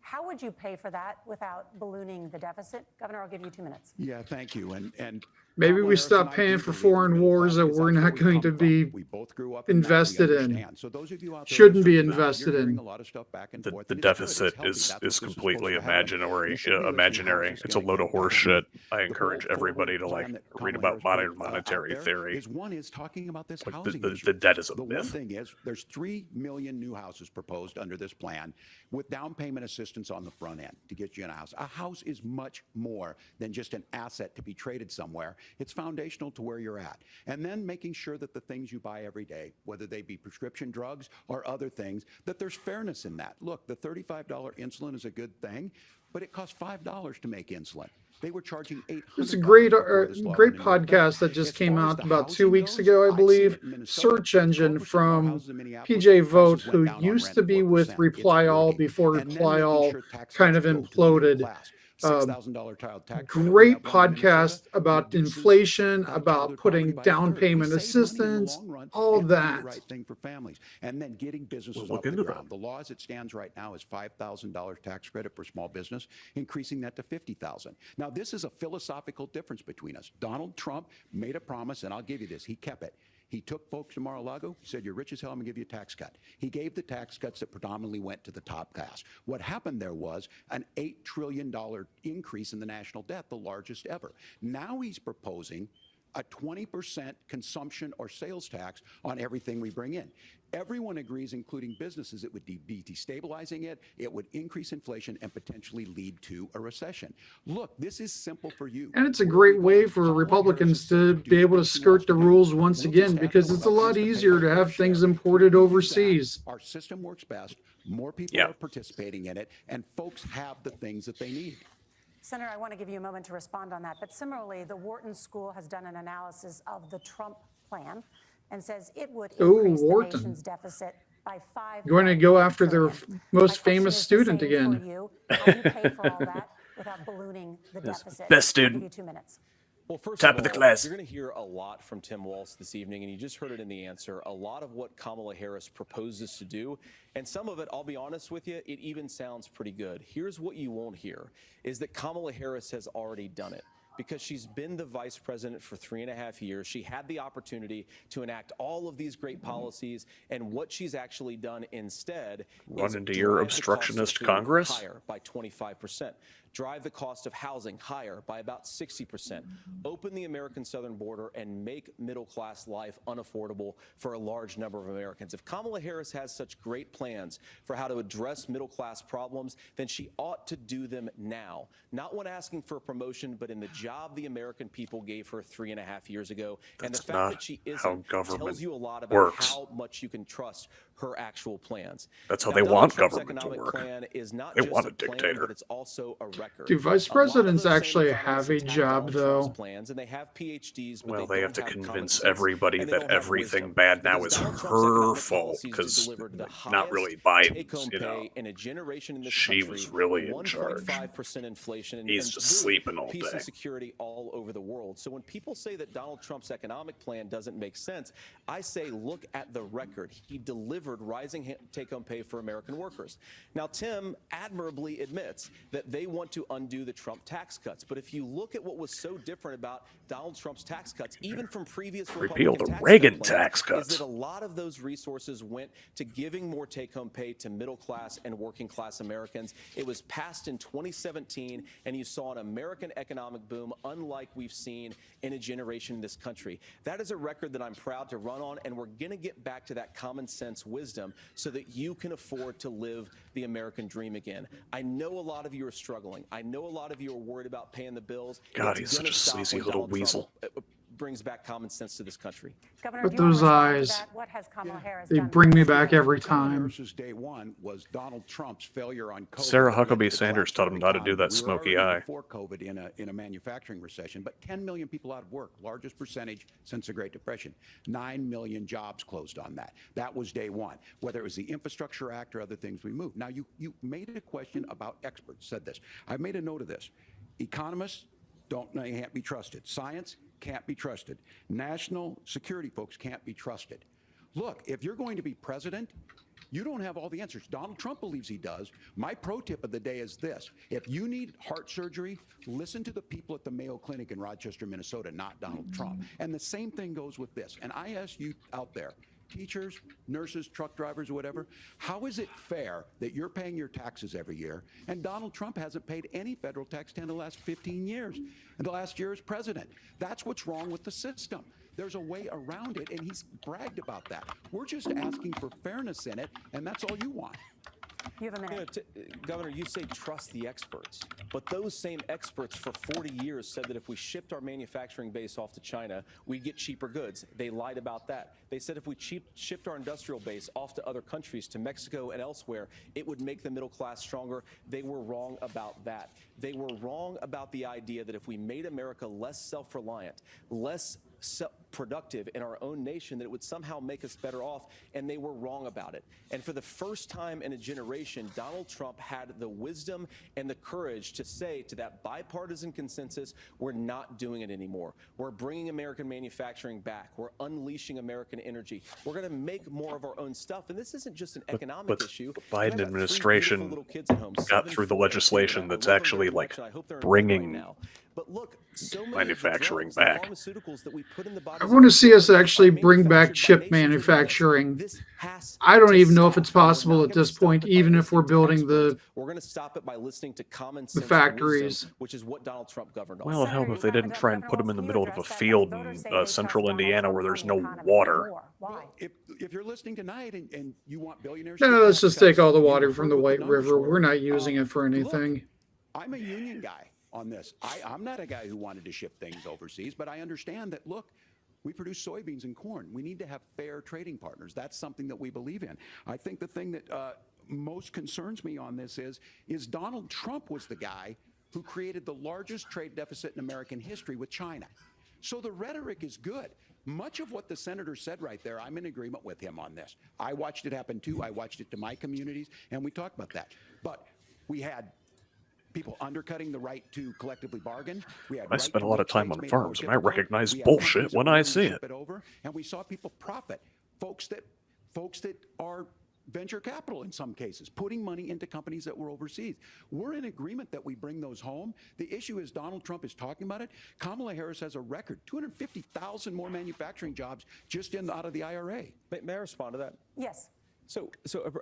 How would you pay for that without ballooning the deficit? Governor, I'll give you 2 minutes. Yeah, thank you. And maybe we stop paying for foreign wars that we're not going to be invested in. Shouldn't be invested in. The deficit is completely imaginary. It's a load of horse shit. I encourage everybody to read about modern monetary theory. One is talking about this Like housing the debt is a The one myth. thing is there's 3 million new houses proposed under this plan with down payment assistance on the front end to get you in a house. A house is much more than just an asset to be traded somewhere. It's foundational to where you're at. And then making sure that the things you buy every day, whether they be prescription drugs or other things, that there's fairness in that. Look, the $35 insulin is a good thing, but it costs $5 to make insulin. They were charging $800. It's a great podcast that just came out about 2 weeks ago, I believe. Search engine from PJ Vogt, who used to be with Reply All before Reply All kind of imploded. Great podcast about inflation, about putting down payment assistance, all of that. Right thing for families, and then getting businesses We'll off look the into ground. The law as it stands right now is $5,000 tax credit for small business, increasing that to $50,000. Now, this is a philosophical difference between us. Donald Trump made a promise, and I'll give you this: he kept it. He took folks to Mar-a-Lago, said, you're rich as hell, I'm gonna give you a tax cut. He gave the tax cuts that predominantly went to the top class. What happened there was an $8 trillion increase in the national debt, the largest ever. Now he's proposing a 20% consumption or sales tax on everything we bring in. Everyone agrees, including businesses, it would be destabilizing it, it would increase inflation and potentially lead to a recession. Look, this is simple for you. And it's a great way for Republicans to be able to skirt the rules once again, because it's a lot easier to have things imported overseas. Our system works best, more people are participating in it, and folks have the things that they need. Senator, I want to give you a moment to respond on that. But similarly, the Wharton School has done an analysis of the Trump plan and says it would increase the nation's deficit by $5 Going to go after their most famous is the student same again. for you. How do you pay for all that without ballooning the deficit? Best I'll give you student. 2 minutes. Well, first Top of of the all, class. you're going to hear a lot from Tim Walz this evening, and you just heard it in the answer. A lot of what Kamala Harris proposes to do, and some of it, I'll be honest with you, it even sounds pretty good. Here's what you won't hear, is that Kamala Harris has already done it. Because she's been the vice president for 3.5 years. She had the opportunity to enact all of these great policies, and what she's actually done instead Run is into your drive the cost of obstructionist food Congress? higher by 25%. Drive the cost of housing higher by about 60%. Open the American southern border and make middle-class life unaffordable for a large number of Americans. If Kamala Harris has such great plans for how to address middle-class problems, then she ought to do them now. Not when asking for a promotion, but in the job the American people gave her 3.5 years ago. And the That's fact not that she how isn't government tells you a lot about works. how much you can trust her actual plans. That's how Now, they Donald want Trump's government to economic work. plan is not They just want a plan, dictator. but it's also a record. Do vice A lot of presidents those same actually economists have a attack job, Donald though? Trump's plans, and they have PhDs, but Well, they they have don't to common convince sense, everybody and they that don't have everything wisdom, bad now because is Donald Trump's her economic fault, policies because delivered the not really highest Biden's, take-home you know. pay in a generation in this She country, was really in charge. 1.5% inflation, and He's just sleeping all peace day. and security security all over the world. So when people say that Donald Trump's economic plan doesn't make sense, I say look at the record. He delivered rising take-home pay for American workers. Now, Tim admirably admits that they want to undo the Trump tax cuts. But if you look at what was so different about Donald Trump's tax cuts, even from previous Repeal Republican the Reagan plans, tax is cuts. that a lot of those resources went to giving more take-home pay to middle-class and working-class Americans. It was passed in 2017, and you saw an American economic boom unlike we've seen in a generation in this country. That is a record that I'm proud to run on, and we're going to get back to that common sense wisdom so that you can afford to live the American dream again. I know a lot of you are struggling. I know a lot of you are worried about paying the bills. God, It's he's such gonna a stop sleazy when little Donald Trump, weasel. brings back common sense to this country. Governor, But do you want those to respond to eyes, that? What has Kamala Harris they done? bring me this back year? every Kamala time. Harris's day one was Donald Trump's failure on COVID. Sarah that led to Huckabee the Sanders collapse taught of him the how to do economy. that We were smoky already eye. before COVID in a manufacturing recession, but 10 million people out of work, largest percentage since the Great Depression. 9 million jobs closed on that. That was day one. Whether it was the Infrastructure Act or other things we moved. Now, you made a question about experts, said this. I've made a note of this. Economists can't be trusted. Science can't be trusted. National security folks can't be trusted. Look, if you're going to be president, you don't have all the answers. Donald Trump believes he does. My pro tip of the day is this. If you need heart surgery, listen to the people at the Mayo Clinic in Rochester, Minnesota, not Donald Trump. And the same thing goes with this. And I ask you out there, teachers, nurses, truck drivers, whatever, how is it fair that you're paying your taxes every year and Donald Trump hasn't paid any federal tax in the last 15 years and the last year as president? That's what's wrong with the system. There's a way around it, and he's bragged about that. We're just asking for fairness in it, and that's all you want. You have a minute. Governor, you say trust the experts, but those same experts for 40 years said that if we shipped our manufacturing base off to China, we'd get cheaper goods. They lied about that. They said if we shipped our industrial base off to other countries, to Mexico and elsewhere, it would make the middle class stronger. They were wrong about that. They were wrong about the idea that if we made America less self-reliant, less productive in our own nation, that it would somehow make us better off, and they were wrong about it. And for the first time in a generation, Donald Trump had the wisdom and the courage to say to that bipartisan consensus, we're not doing it anymore. We're bringing American manufacturing back. We're unleashing American energy. We're going to make more of our own stuff. And this isn't just an economic issue. The Biden administration got through the legislation that's actually like bringing but look, so many manufacturing of the drugs and back. pharmaceuticals that we put in the bodies I of want to our see us children actually are bring back manufactured by chip nations within us. manufacturing. This has I don't to even know if stop. it's possible We're not at gonna this stop point, it by even if we're listening to building experts. the We're going to stop it by listening to common sense factories. wisdom, which is what Donald Trump governed on. Well, hell, if they didn't try and put him in the middle of a field in central Indiana where there's no water. Why? If you're listening tonight and you want billionaires, No, to let's cut just take all the cuts, water you from the heard what White numbers River. were. We're not using it for anything. Look, I'm a union guy on this. I'm not a guy who wanted to ship things overseas, but I understand that, look, we produce soybeans and corn. We need to have fair trading partners. That's something that we believe in. I think the thing that most concerns me on this is Donald Trump was the guy who created the largest trade deficit in American history with China. So the rhetoric is good. Much of what the senator said right there, I'm in agreement with him on this. I watched it happen too. I watched it to my communities, and we talked about that. But we had people undercutting the right to collectively bargain. We had I spent a lot of time on farms, and I recognize bullshit when I see it. And we saw people profit. Folks that are venture capital in some cases, putting money into companies that were overseas. We're in agreement that we bring those home. The issue is Donald Trump is talking about it. Kamala Harris has a record, 250,000 more manufacturing jobs just out of the IRA. May I respond to that? Yes. So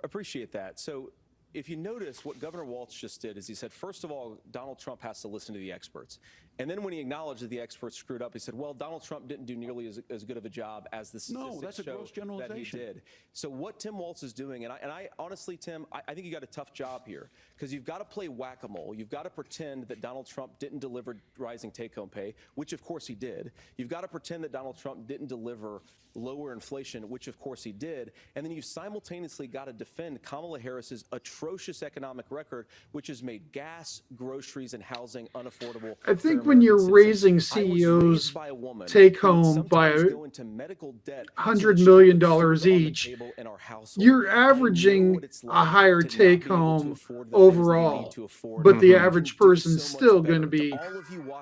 appreciate that. So if you notice, what Governor Walz just did is he said, first of all, Donald Trump has to listen to the experts. And then when he acknowledged that the experts screwed up, he said, well, Donald Trump didn't do nearly as good of a job as the statistics that's a gross generalization. that he did. So what Tim Walz is doing, and I honestly, Tim, I think you got a tough job here because you've got to play whack-a-mole. You've got to pretend that Donald Trump didn't deliver rising take-home pay, which of course he did. You've got to pretend that Donald Trump didn't deliver lower inflation, which of course he did. And then you've simultaneously got to defend Kamala Harris's atrocious economic record, which has made gas, groceries, and housing unaffordable. I think like when you're raising CEOs take home by $100 million each, you're averaging a higher take home overall, but the average person's still going to be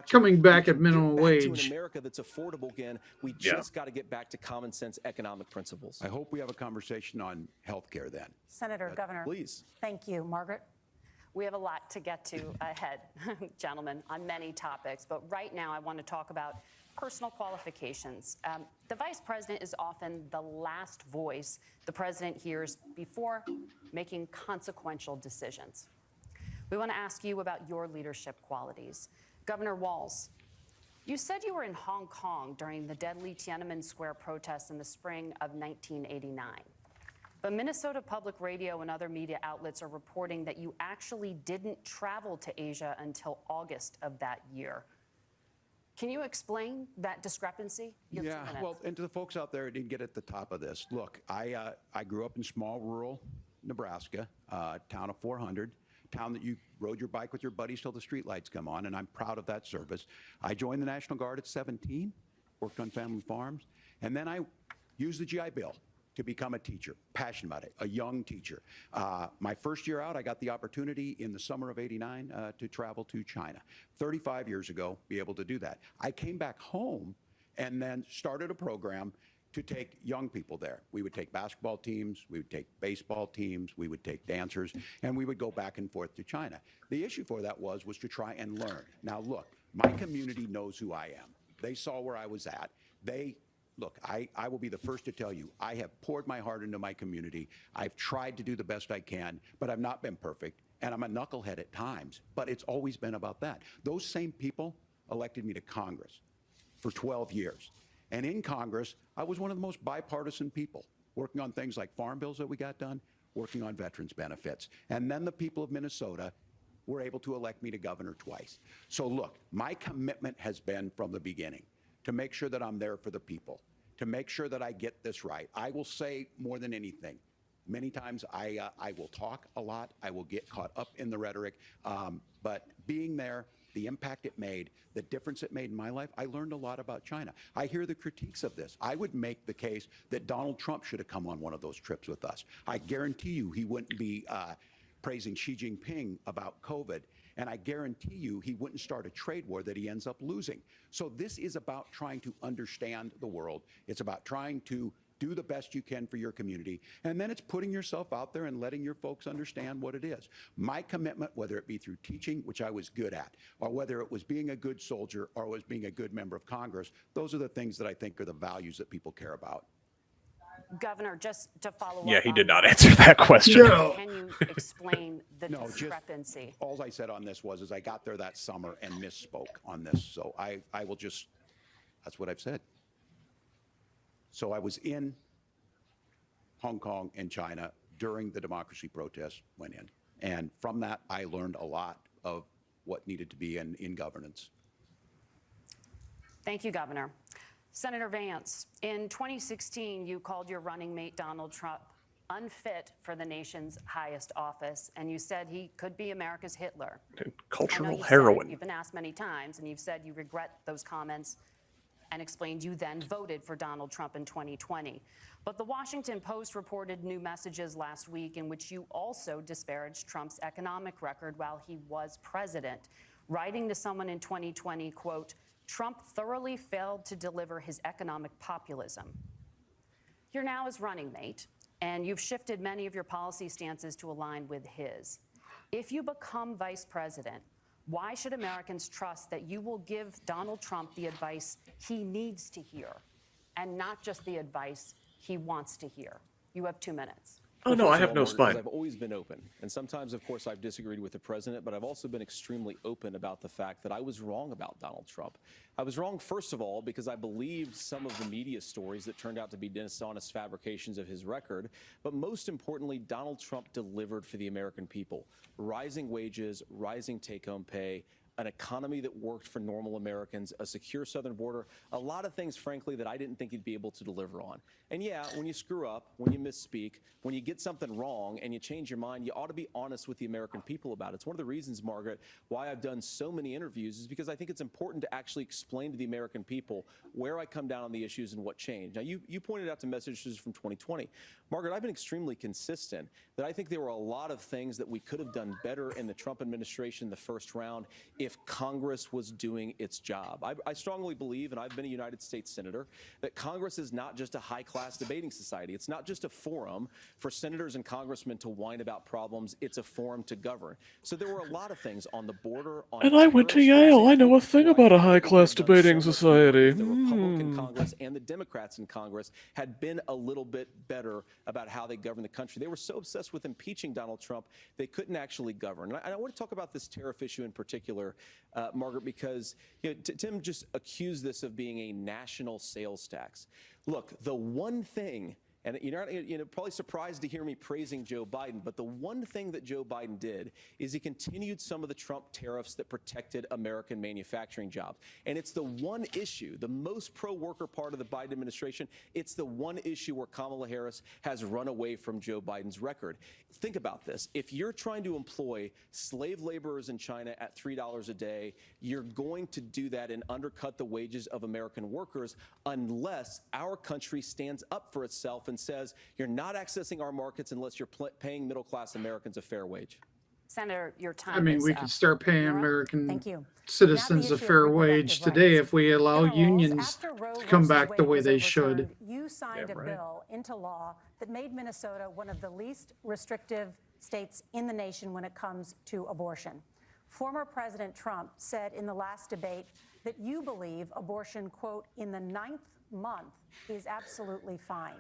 coming back at minimum wage. America that's affordable again. We just got to get back to common sense economic principles. I hope we have a conversation on healthcare then. Senator, Governor, please. Thank you. Margaret? We have a lot to get to ahead, gentlemen, on many topics. But right now, I want to talk about personal qualifications. The vice president is often the last voice the president hears before making consequential decisions. We want to ask you about your leadership qualities. Governor Walz, you said you were in Hong Kong during the deadly Tiananmen Square protests in the spring of 1989. But Minnesota Public Radio and other media outlets are reporting that you actually didn't travel to Asia until August of that year. Can you explain that discrepancy? Yeah, well, and to the folks out there who didn't get at the top of this, look, I grew up in small rural Nebraska, town of 400, town that you rode your bike with your buddies till the streetlights come on, and I'm proud of that service. I joined the National Guard at 17, worked on family farms, and then I used the GI Bill to become a teacher, passionate about it, a young teacher. My first year out, I got the opportunity in the summer of '89 to travel to China. 35 years ago, be able to do that. I came back home and then started a program to take young people there. We would take basketball teams, we would take baseball teams, we would take dancers, and we would go back and forth to China. The issue for that was to try and learn. Now look, my community knows who I am. They saw where I was at. Look, I will be the first to tell you, I have poured my heart into my community. I've tried to do the best I can, but I've not been perfect. And I'm a knucklehead at times, but it's always been about that. Those same people elected me to Congress for 12 years. And in Congress, I was one of the most bipartisan people, working on things like farm bills that we got done, working on veterans benefits. And then the people of Minnesota were able to elect me to governor twice. So look, my commitment has been from the beginning to make sure that I'm there for the people, to make sure that I get this right. I will say more than anything. Many times I will talk a lot. I will get caught up in the rhetoric. But being there, the impact it made, the difference it made in my life, I learned a lot about China. I hear the critiques of this. I would make the case that Donald Trump should have come on one of those trips with us. I guarantee you he wouldn't be praising Xi Jinping about COVID. And I guarantee you he wouldn't start a trade war that he ends up losing. So this is about trying to understand the world. It's about trying to do the best you can for your community. And then it's putting yourself out there and letting your folks understand what it is. My commitment, whether it be through teaching, which I was good at, or whether it was being a good soldier or was being a good member of Congress, those are the things that I think are the values that people care about. Governor, just to follow up. Yeah, he did not answer that question. No. Can you explain the discrepancy? All I said on this was I got there that summer and misspoke on this. So I will just, that's what I've said. So I was in Hong Kong and China during the democracy protests went in. And from that, I learned a lot of what needed to be in governance. Thank you, Governor. Senator Vance, in 2016, you called your running mate, Donald Trump, unfit for the nation's highest office, and you said he could be America's Hitler. Cultural heroin. You've been asked many times, and you've said you regret those comments and explained you then voted for Donald Trump in 2020. But the Washington Post reported new messages last week in which you also disparaged Trump's economic record while he was president, writing to someone in 2020, quote, Trump thoroughly failed to deliver his economic populism. You're now his running mate, and you've shifted many of your policy stances to align with his. If you become vice president, why should Americans trust that you will give Donald Trump the advice he needs to hear and not just the advice he wants to hear? You have 2 minutes. Oh, no, I have no spine. I've always been open. And sometimes, of course, I've disagreed with the president, but I've also been extremely open about the fact that I was wrong about Donald Trump. I was wrong, first of all, because I believed some of the media stories that turned out to be dishonest fabrications of his record. But most importantly, Donald Trump delivered for the American people. Rising wages, rising take-home pay, an economy that worked for normal Americans, a secure southern border, a lot of things, frankly, that I didn't think he'd be able to deliver on. And yeah, when you screw up, when you misspeak, when you get something wrong and you change your mind, you ought to be honest with the American people about it. It's one of the reasons, Margaret, why I've done so many interviews is because I think it's important to actually explain to the American people where I come down on the issues and what changed. Now, you pointed out to messages from 2020. Margaret, I've been extremely consistent that I think there were a lot of things that we could have done better in the Trump administration the first round if Congress was doing its job. I strongly believe, and I've been a United States Senator, that Congress is not just a high-class debating society. It's not just a forum for senators and congressmen to whine about problems. It's a forum to govern. So there were a lot of things on the border. And I went to Yale. I know a thing about a high-class debating society. The Republican Congress and the Democrats in Congress had been a little bit better about how they govern the country. They were so obsessed with impeaching Donald Trump, they couldn't actually govern. And I want to talk about this tariff issue in particular, Margaret, because Tim just accused this of being a national sales tax. Look, the one thing, and you're probably surprised to hear me praising Joe Biden, but the one thing that Joe Biden did is he continued some of the Trump tariffs that protected American manufacturing jobs. And it's the one issue, the most pro-worker part of the Biden administration, it's the one issue where Kamala Harris has run away from Joe Biden's record. Think about this. If you're trying to employ slave laborers in China at $3 a day, you're going to do that and undercut the wages of American workers unless our country stands up for itself and says you're not accessing our markets unless you're paying middle-class Americans a fair wage. Senator, your time I mean, is we up. could start paying Nora? American Thank you. citizens a fair wage today if we allow unions to come back the way they should. You signed a bill into law that made Minnesota one of the least restrictive states in the nation when it comes to abortion. Former President Trump said in the last debate that you believe abortion, quote, in the 9th month is absolutely fine.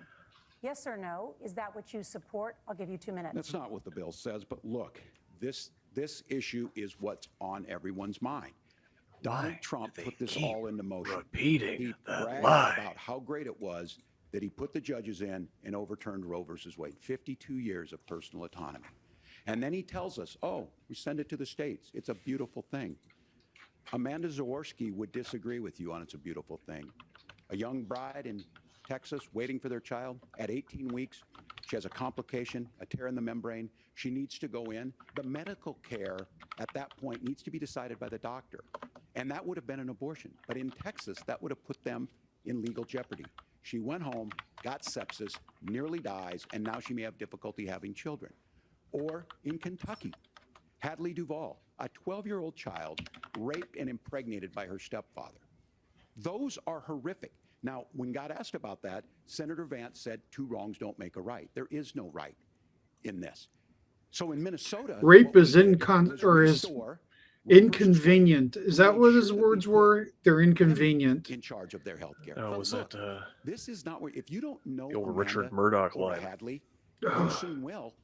Yes or no? Is that what you support? I'll give you 2 minutes. That's not what the bill says, but look, this issue is what's on everyone's mind. Donald Trump put this all into motion. He bragged about how great it was that he put the judges in and overturned Roe versus Wade. 52 years of personal autonomy. And then he tells us, oh, we send it to the states. It's a beautiful thing. Amanda Zaworski would disagree with you on it's a beautiful thing. A young bride in Texas waiting for their child at 18 weeks. She has a complication, a tear in the membrane. She needs to go in. The medical care at that point needs to be decided by the doctor. And that would have been an abortion. But in Texas, that would have put them in legal jeopardy. She went home, got sepsis, nearly dies, and now she may have difficulty having children. Or in Kentucky, Hadley Duvall, a 12-year-old child raped and impregnated by her stepfather. Those are horrific. Now, when God asked about that, Senator Vance said 2 wrongs don't make a right. There is no right in this. So in Minnesota, rape is inconvenient. Is that what his words were? They're inconvenient. In charge of their health care. Oh, was that this is not where, if you don't know the old Amanda Richard Murdoch or line? Hadley, you soon will.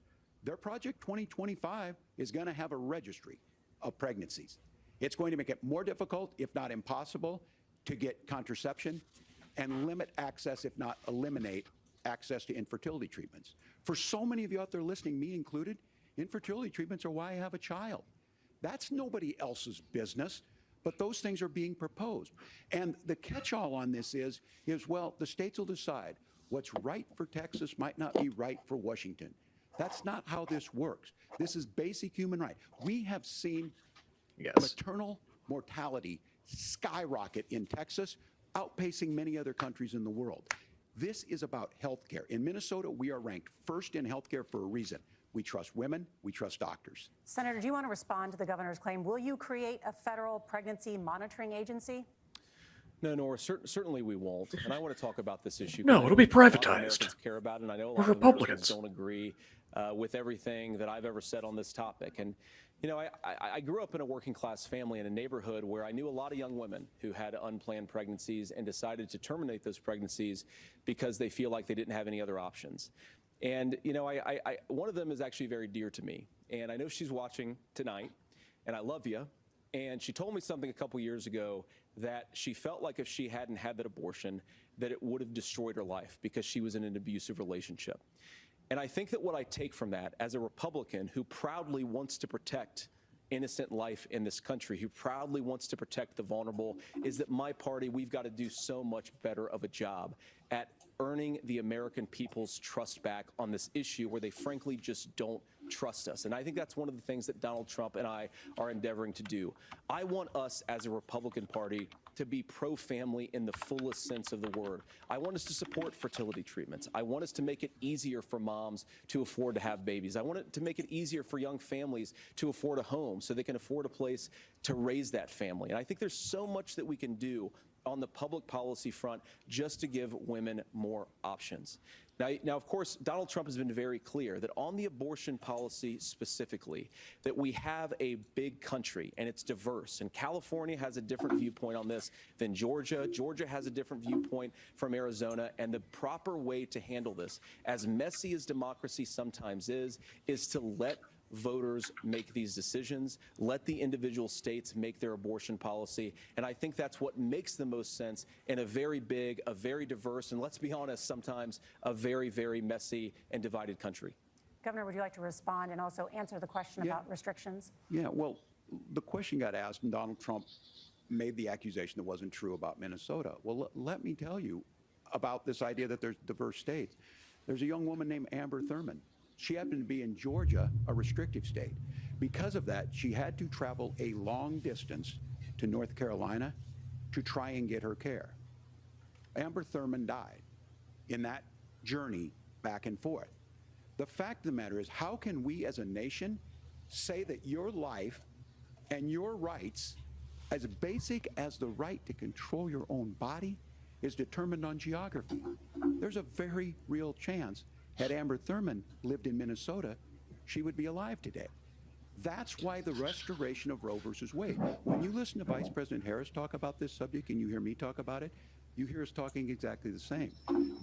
Their Project 2025 is going to have a registry of pregnancies. It's going to make it more difficult, if not impossible, to get contraception and limit access, if not eliminate access to infertility treatments. For so many of you out there listening, me included, infertility treatments are why I have a child. That's nobody else's business, but those things are being proposed. And the catch-all on this is, well, the states will decide what's right for Texas might not be right for Washington. That's not how this works. This is basic human right. We have seen maternal mortality skyrocket in Texas, outpacing many other countries in the world. This is about health care. In Minnesota, we are ranked first in health care for a reason. We trust women, we trust doctors. Senator, do you want to respond to the governor's claim? Will you create a federal pregnancy monitoring agency? No, Nora, certainly we won't. And I want to talk about this issue. No, it'll be privatized. Americans care about it, and I know a We're lot of Republicans. Americans don't agree with everything that I've ever said on this topic. And, you know, I grew up in a working class family in a neighborhood where I knew a lot of young women who had unplanned pregnancies and decided to terminate those pregnancies because they feel like they didn't have any other options. And, you know, one of them is actually very dear to me. And I know she's watching tonight, and I love you. And she told me something a couple years ago that she felt like if she hadn't had that abortion, that it would have destroyed her life because she was in an abusive relationship. And I think that what I take from that as a Republican who proudly wants to protect innocent life in this country, who proudly wants to protect the vulnerable, is that my party, we've got to do so much better of a job at earning the American people's trust back on this issue where they frankly just don't trust us. And I think that's one of the things that Donald Trump and I are endeavoring to do. I want us as a Republican Party to be pro-family in the fullest sense of the word. I want us to support fertility treatments. I want us to make it easier for moms to afford to have babies. I want it to make it easier for young families to afford a home so they can afford a place to raise that family. And I think there's so much that we can do on the public policy front just to give women more options. Now, of course, Donald Trump has been very clear that on the abortion policy specifically, that we have a big country and it's diverse. And California has a different viewpoint on this than Georgia. Georgia has a different viewpoint from Arizona. And the proper way to handle this, as messy as democracy sometimes is to let voters make these decisions, let the individual states make their abortion policy. And I think that's what makes the most sense in a very big, a very diverse, and let's be honest, sometimes a very, very messy and divided country. Governor, would you like to respond and also answer the question about restrictions? Yeah, well, the question got asked, and Donald Trump made the accusation that wasn't true about Minnesota. Well, let me tell you about this idea that there's diverse states. There's a young woman named Amber Thurman. She happened to be in Georgia, a restrictive state. Because of that, she had to travel a long distance to North Carolina to try and get her care. Amber Thurman died in that journey back and forth. The fact of the matter is, how can we as a nation say that your life and your rights, as basic as the right to control your own body, is determined on geography? There's a very real chance, had Amber Thurman lived in Minnesota, she would be alive today. That's why the restoration of Roe versus Wade. When you listen to Vice President Harris talk about this subject and you hear me talk about it, you hear us talking exactly the same.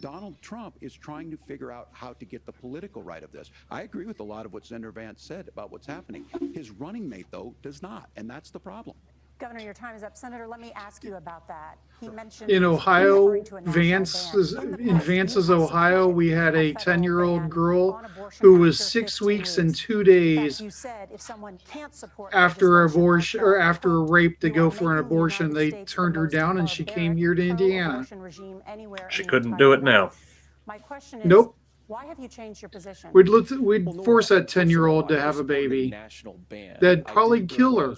Donald Trump is trying to figure out how to get the political right of this. I agree with a lot of what Senator Vance said about what's happening. His running mate, though, does not, and that's the problem. Governor, your time is up. Senator, let me ask you about that. He mentioned In Ohio, in Vance's Vance's Ohio, we had a 10-year-old girl who was 6 weeks and 2 days after abortion or after a rape to go for an abortion. They turned her down and she came here to Indiana. She couldn't do it now. My question is, nope. Why have you changed your position? We'd force that 10-year-old to have a baby. That'd probably kill her.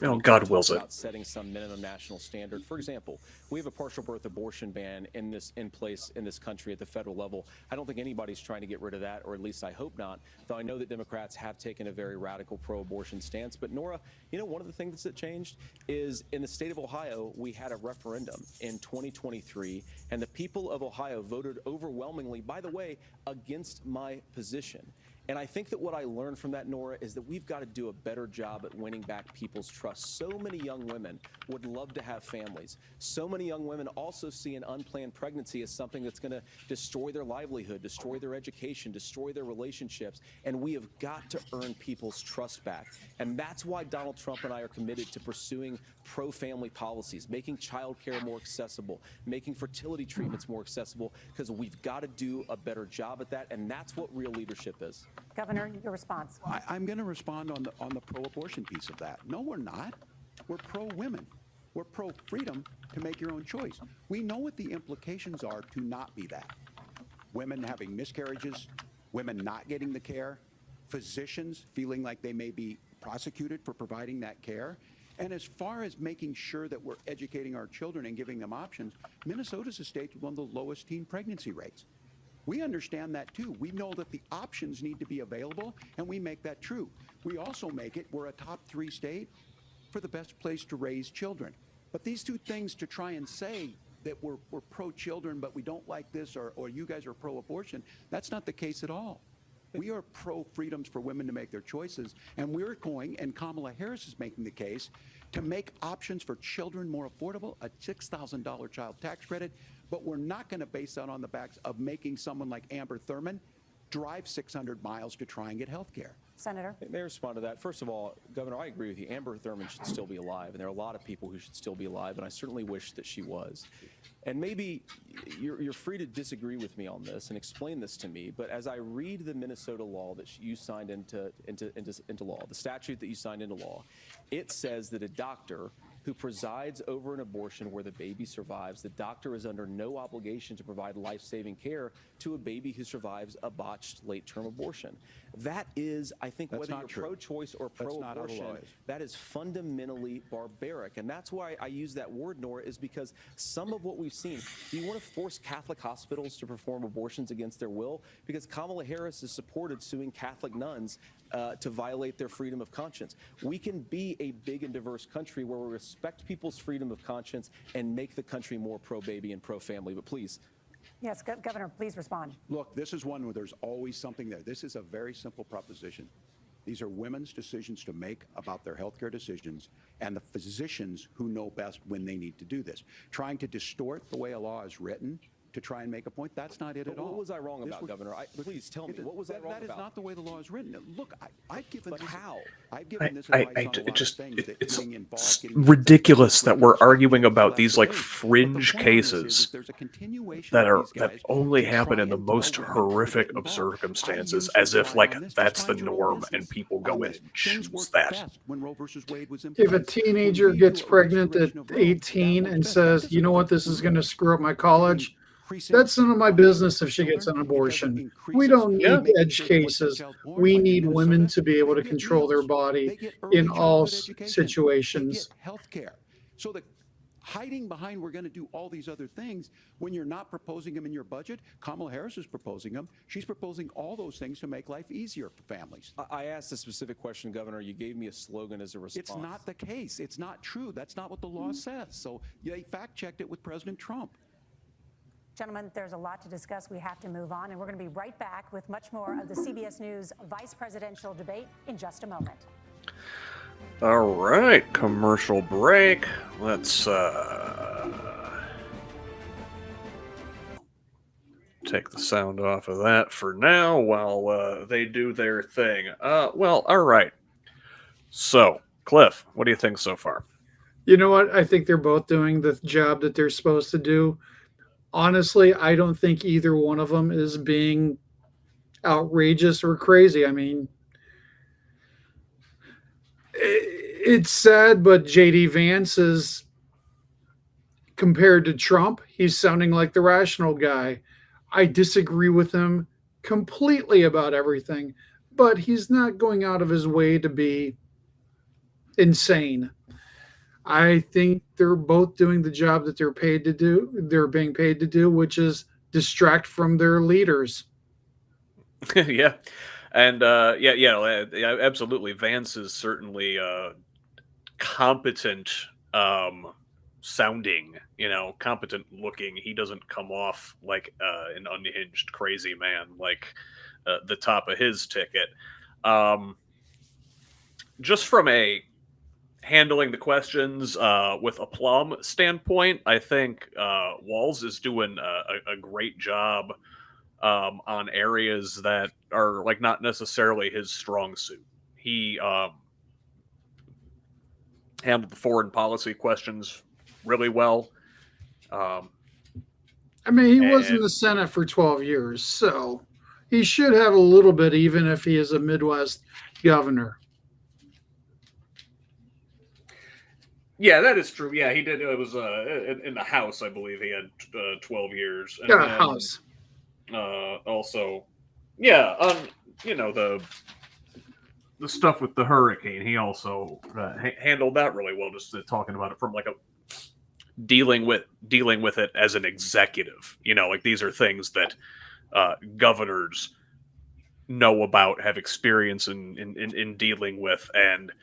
Oh, God wills it. Setting some minimum national standard. For example, we have a partial birth abortion ban in place in this country at the federal level. I don't think anybody's trying to get rid of that, or at least I hope not, though I know that Democrats have taken a very radical pro-abortion stance. But Nora, one of the things that changed is in the state of Ohio, we had a referendum in 2023, and the people of Ohio voted overwhelmingly, by the way, against my position. And I think that what I learned from that, Nora, is that we've got to do a better job at winning back people's trust. So many young women would love to have families. So many young women also see an unplanned pregnancy as something that's going to destroy their livelihood, destroy their education, destroy their relationships. And we have got to earn people's trust back. And that's why Donald Trump and I are committed to pursuing pro-family policies, making child care more accessible, making fertility treatments more accessible, because we've got to do a better job at that. And that's what real leadership is. Governor, your response. I'm going to respond on the pro-abortion piece of that. No, we're not. We're pro-women. We're pro-freedom to make your own choice. We know what the implications are to not be that. Women having miscarriages, women not getting the care, physicians feeling like they may be prosecuted for providing that care. And as far as making sure that we're educating our children and giving them options, Minnesota's a state with one of the lowest teen pregnancy rates. We understand that too. We know that the options need to be available, and we make that true. We also make it, we're a top 3 state for the best place to raise children. But these two things, to try and say that we're pro-children, but we don't like this, or you guys are pro-abortion, that's not the case at all. We are pro-freedoms for women to make their choices, and we're going, and Kamala Harris is making the case, to make options for children more affordable, a $6,000 child tax credit, but we're not going to base that on the backs of making someone like Amber Thurman drive 600 miles to try and get health care. Senator. May I respond to that? First of all, Governor, I agree with you. Amber Thurman should still be alive, and there are a lot of people who should still be alive, and I certainly wish that she was. And maybe you're free to disagree with me on this and explain this to me, but as I read the Minnesota law that you signed into law, the statute that you signed into law, it says that a doctor who presides over an abortion where the baby survives, the doctor is under no obligation to provide life-saving care to a baby who survives a botched late-term abortion. That is, I think, whether you're pro-choice or pro-abortion, that is fundamentally barbaric. And that's why I use that word, Nora, is because some of what we've seen, do you want to force Catholic hospitals to perform abortions against their will? Because Kamala Harris has supported suing Catholic nuns to violate their freedom of conscience. We can be a big and diverse country where we respect people's freedom of conscience and make the country more pro-baby and pro-family. But please. Yes, Governor, please respond. Look, this is one where there's always something there. This is a very simple proposition. These are women's decisions to make about their healthcare decisions, and the physicians who know best when they need to do this. Trying to distort the way a law is written to try and make a point, that's not it at all. What was I wrong about, Governor? Please tell me, what was I wrong about? That is not the way the law is written. Look, I've given but this, how? I've given this advice on a lot of things that it's getting involved, ridiculous that we're arguing about these like fringe cases that only happen in the most horrific of circumstances, as if like that's the norm and people go in and choose that. If a teenager gets pregnant at 18 and says, you know what, this is going to screw up my college, that's none of my business if she gets an abortion. We don't need edge cases. We need women to be able to control their body in all situations. Healthcare. So the hiding behind we're going to do all these other things when you're not proposing them in your budget. Kamala Harris is proposing them. She's proposing all those things to make life easier for families. I asked a specific question, Governor. You gave me a slogan as a response. It's not the case. It's not true. That's not what the law says. So they fact-checked it with President Trump. Gentlemen, there's a lot to discuss. We have to move on, and we're going to be right back with much more of the CBS News Vice Presidential Debate in just a moment. All right, commercial break. Let's take the sound off of that for now while they do their thing. Well, all right. So, Cliff, what do you think so far? You know what? I think they're both doing the job that they're supposed to do. Honestly, I don't think either one of them is being outrageous or crazy. I mean, it's sad, but J.D. Vance is, compared to Trump, he's sounding like the rational guy. I disagree with him completely about everything, but he's not going out of his way to be insane. I think they're both doing the job that they're paid to do. They're being paid to do, which is distract from their leaders. Yeah. And absolutely. Vance is certainly competent sounding, competent looking. He doesn't come off like an unhinged crazy man like the top of his ticket. Just from a handling the questions with aplomb standpoint, I think Walz is doing a great job on areas that are like not necessarily his strong suit. He handled the foreign policy questions really well. I mean, he was in the Senate for 12 years, so he should have a little bit, even if he is a Midwest governor. Yeah, that is true. Yeah, he did. It was in the House, I believe he had 12 years. And yeah, House. Also, yeah, the stuff with the hurricane, he also handled that really well. Just talking about it from like a dealing with it as an executive. Like these are things that governors know about, have experience in dealing with, and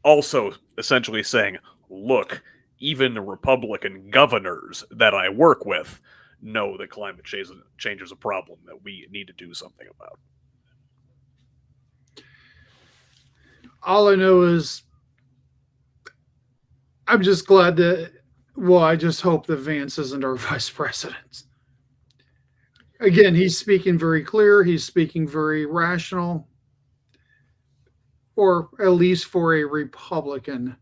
also essentially saying, look, even the Republican governors that I work with know that climate change is a problem that we need to do something about. All I know is I'm just glad that, I just hope that Vance isn't our vice president. Again, he's speaking very clear. He's speaking very rational, or at least for a Republican.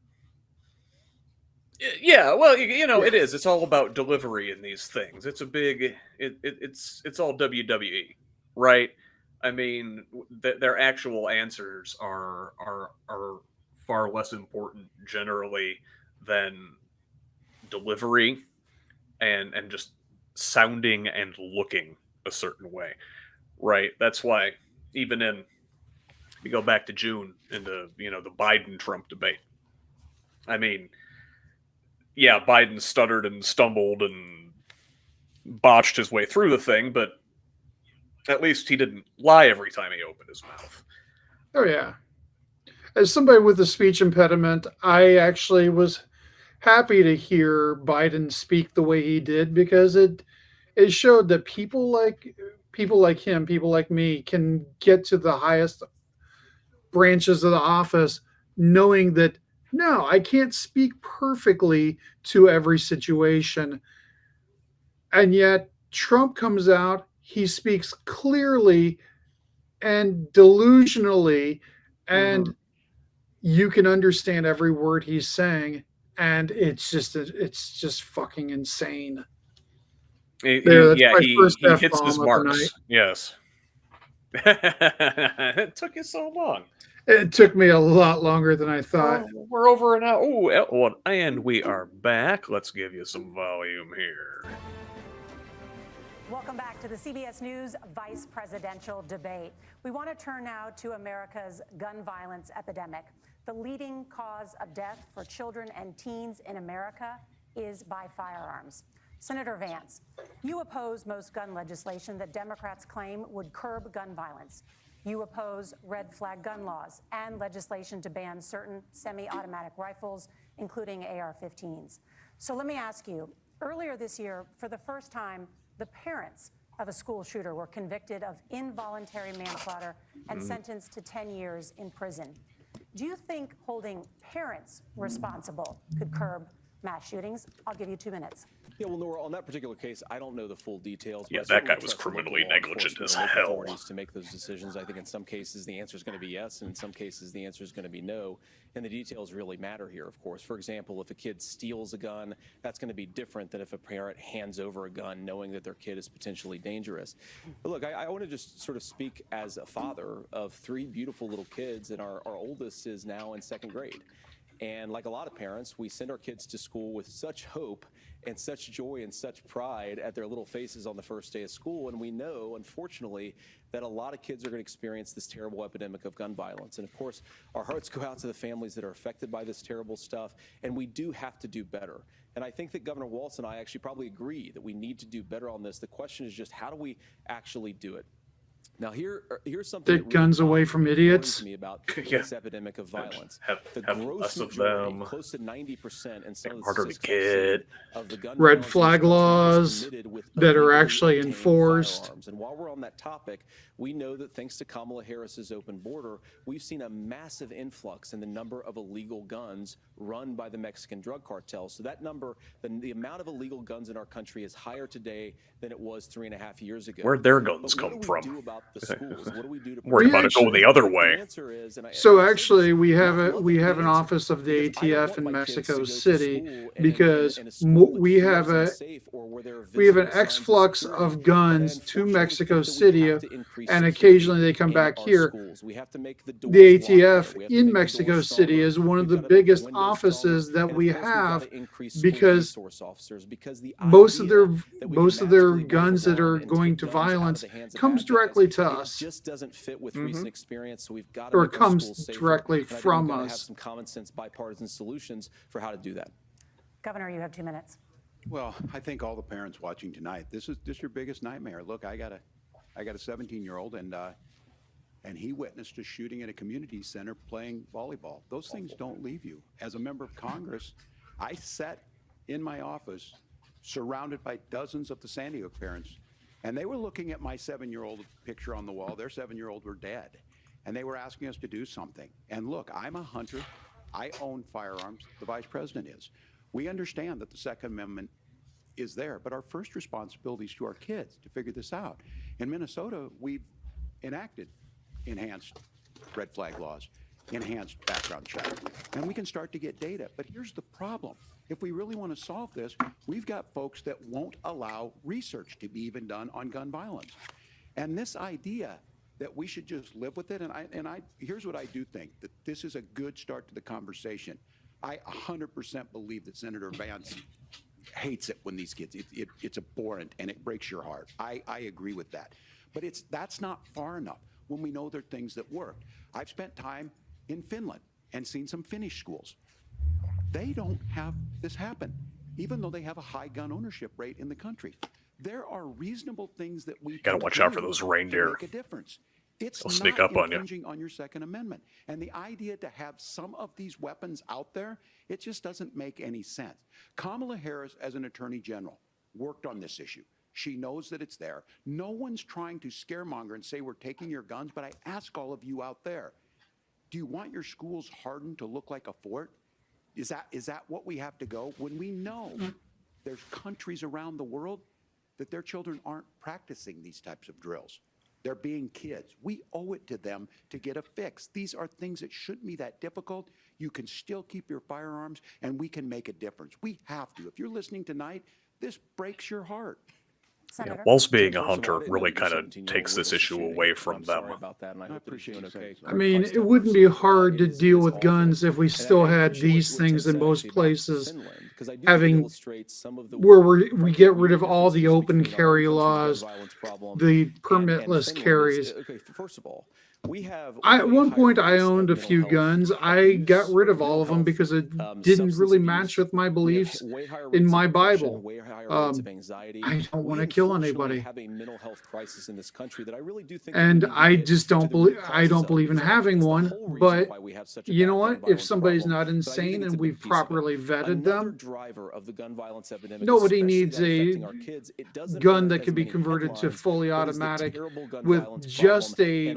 Yeah, well, it is. It's all about delivery in these things. It's a big. It's all WWE, right? I mean, their actual answers are far less important generally than delivery and just sounding and looking a certain way, right? That's why even in you go back to June in the Biden Trump debate. I mean, yeah, Biden stuttered and stumbled and botched his way through the thing, but at least he didn't lie every time he opened his mouth. Oh yeah. As somebody with a speech impediment, I actually was happy to hear Biden speak the way he did, because it showed that people like him, people like me, can get to the highest branches of the office knowing that no, I can't speak perfectly to every situation. And yet Trump comes out, he speaks clearly and delusionally, and you can understand every word he's saying, and it's just fucking insane. That's my first He hits F-bomb his of the night. marks. Yes. It took you so long. It took me a lot longer than I thought. We're over an hour. Oh, and we are back. Let's give you some volume here. Welcome back to the CBS News Vice Presidential Debate. We want to turn now to America's gun violence epidemic. The leading cause of death for children and teens in America is by firearms. Senator Vance, you oppose most gun legislation that Democrats claim would curb gun violence. You oppose red flag gun laws and legislation to ban certain semi-automatic rifles, including AR-15s. So let me ask you, earlier this year, for the first time, the parents of a school shooter were convicted of involuntary manslaughter and sentenced to 10 years in prison. Do you think holding parents responsible could curb mass shootings? I'll give you 2 minutes. Yeah, well, Nora, on that particular case, I don't know the full details. Yeah, but that guy certainly was trust the criminally local law negligent as enforcement and local hell. authorities to make those decisions. I think in some cases the answer is going to be yes, and in some cases the answer is going to be no. And the details really matter here, of course. For example, if a kid steals a gun, that's going to be different than if a parent hands over a gun knowing that their kid is potentially dangerous. But look, I want to just sort of speak as a father of 3 beautiful little kids, and our oldest is now in 2nd grade. And like a lot of parents, we send our kids to school with such hope and such joy and such pride at their little faces on the first day of school. And we know, unfortunately, that a lot of kids are going to experience this terrible epidemic of gun violence. And of course, our hearts go out to the families that are affected by this terrible stuff. And we do have to do better. And I think that Governor Walz and I actually probably agree that we need to do better on this. The question is just, how do we actually do it? Now, here's something Take guns away from idiots. to me about Yeah. this epidemic of violence. Have gross less of majority, them. close to 90%, and some of the Harder to statistics I've get. seen of the gun Red violence in flag this country is laws committed with that are illegally actually obtained enforced. firearms. And while we're on that topic, we know that thanks to Kamala Harris's open border, we've seen a massive influx in the number of illegal guns run by the Mexican drug cartels. So that number, the amount of illegal guns in our country is higher today than it was 3.5 years ago. Where'd their guns But what come do from? we do about the schools? What do we do to Worried about it going the other The way. answer is, So actually, we have an office of the ATF in Mexico City, because we have an exflux of guns to Mexico City, and occasionally they come back here. The ATF in Mexico City is one of the biggest offices that we have, because most of their guns that are going to violence comes directly to us. It just doesn't fit with recent experience, so we've got to Or make our comes schools safer. directly And I think from we've got to us. have some common sense bipartisan solutions for how to do that. Governor, you have 2 minutes. Well, I think all the parents watching tonight, this is your biggest nightmare. Look, I got a 17-year-old, and he witnessed a shooting at a community center playing volleyball. Those things don't leave you. As a member of Congress, I sat in my office surrounded by dozens of the Sandy Hook parents, and they were looking at my 7-year-old picture on the wall. Their 7-year-old were dead, and they were asking us to do something. And look, I'm a hunter. I own firearms. The vice president is. We understand that the Second Amendment is there, but our first responsibility is to our kids to figure this out. In Minnesota, we've enacted enhanced red flag laws, enhanced background check, and we can start to get data. But here's the problem. If we really want to solve this, we've got folks that won't allow research to be even done on gun violence. And this idea that we should just live with it, here's what I do think, that this is a good start to the conversation. I 100% believe that Senator Vance hates it when these kids, it's abhorrent and it breaks your heart. I agree with that. But that's not far enough when we know there are things that work. I've spent time in Finland and seen some Finnish schools. They don't have this happen, even though they have a high gun ownership rate in the country. There are reasonable things that we gotta can watch do out for those reindeer. to make a difference. It's They'll not sneak up on you. infringing on your Second Amendment. And the idea to have some of these weapons out there, it just doesn't make any sense. Kamala Harris, as an attorney general, worked on this issue. She knows that it's there. No one's trying to scaremonger and say we're taking your guns, but I ask all of you out there, do you want your schools hardened to look like a fort? Is that what we have to go? When we know there's countries around the world that their children aren't practicing these types of drills. They're being kids. We owe it to them to get a fix. These are things that shouldn't be that difficult. You can still keep your firearms, and we can make a difference. We have to. If you're listening tonight, this breaks your heart. Yeah, whilst being a hunter really kind of takes this issue away from them. I mean, it wouldn't be hard to deal with guns if we still had these things in most places, having where we get rid of all the open carry laws, the permitless carries. First of all, At one point, I owned a few guns. I got rid of all of them because it didn't really match with my beliefs in my Bible. I don't want to kill anybody, and I just don't believe. I don't believe in having one. But you know what? If somebody's not insane and we've properly vetted them, nobody needs a gun that can be converted to fully automatic with just a.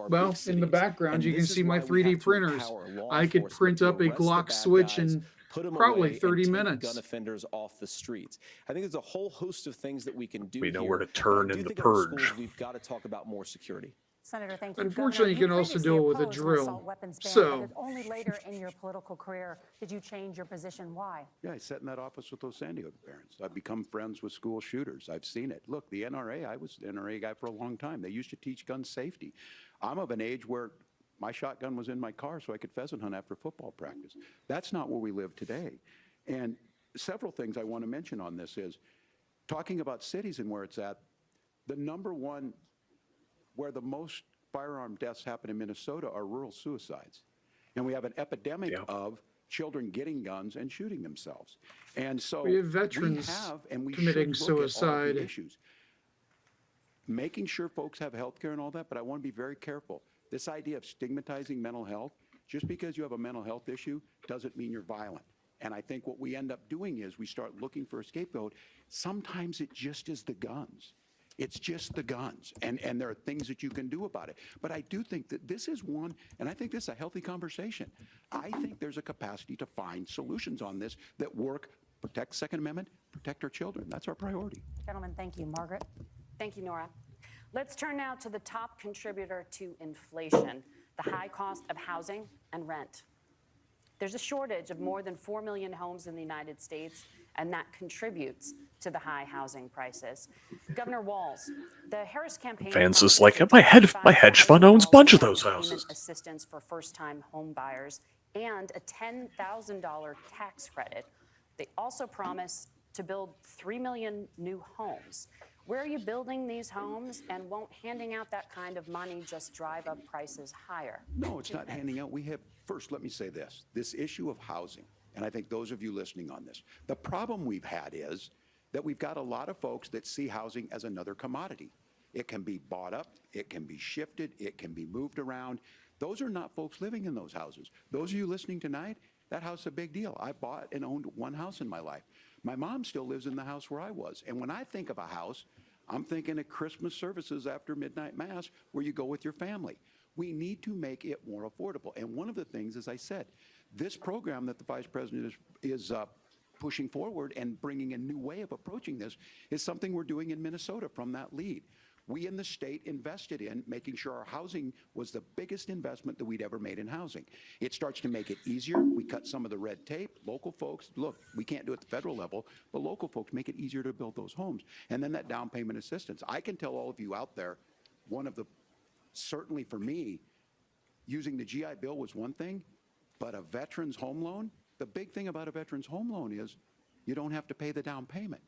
Well, in the background, you can see my 3D printers. I could print up a Glock switch in probably 30 minutes. Gun offenders off the streets. I think there's a whole host of things that we can do. We know where to turn in the purge. We've got to talk about more security. Senator, thank you. Unfortunately, you can also do it with a drill. So only later in your political career did you change your position. Why? Yeah, I sat in that office with those Sandy Hook parents. I've become friends with school shooters. I've seen it. Look, the NRA, I was an NRA guy for a long time. They used to teach gun safety. I'm of an age where my shotgun was in my car so I could pheasant hunt after football practice. That's not where we live today. And several things I want to mention on this is, talking about cities and where it's at, the number one where the most firearm deaths happen in Minnesota are rural suicides. And we have an epidemic of children getting guns and shooting themselves. And so we have veterans committing suicide. Issues. Making sure folks have health care and all that, but I want to be very careful. This idea of stigmatizing mental health, just because you have a mental health issue doesn't mean you're violent. And I think what we end up doing is we start looking for a scapegoat. Sometimes it just is the guns. It's just the guns, and there are things that you can do about it. But I do think that this is one, and I think this is a healthy conversation. I think there's a capacity to find solutions on this that work, protect Second Amendment, protect our children. That's our priority. Gentlemen, thank you. Margaret? Thank you, Nora. Let's turn now to the top contributor to inflation, the high cost of housing and rent. There's a shortage of more than 4 million homes in the United States, and that contributes to the high housing prices. Governor Walz, the Harris campaign... Vance is like, my hedge fund owns a bunch of those houses. ...assistance for first-time home buyers and a $10,000 tax credit. They also promise to build 3 million new homes. Where are you building these homes, and won't handing out that kind of money just drive up prices higher? No, it's not handing out. We have, first, let me say this issue of housing, and I think those of you listening on this, the problem we've had is that we've got a lot of folks that see housing as another commodity. It can be bought up, it can be shifted, it can be moved around. Those are not folks living in those houses. Those of you listening tonight, that house is a big deal. I bought and owned one house in my life. My mom still lives in the house where I was. And when I think of a house, I'm thinking of Christmas services after midnight mass where you go with your family. We need to make it more affordable. And one of the things, as I said, this program that the Vice President is pushing forward and bringing a new way of approaching this is something we're doing in Minnesota from that lead. We in the state invested in making sure our housing was the biggest investment that we'd ever made in housing. It starts to make it easier. We cut some of the red tape. Local folks, look, we can't do it at the federal level, but local folks make it easier to build those homes. And then that down payment assistance. I can tell all of you out there, certainly for me, using the GI Bill was one thing, but a veteran's home loan, the big thing about a veteran's home loan is you don't have to pay the down payment.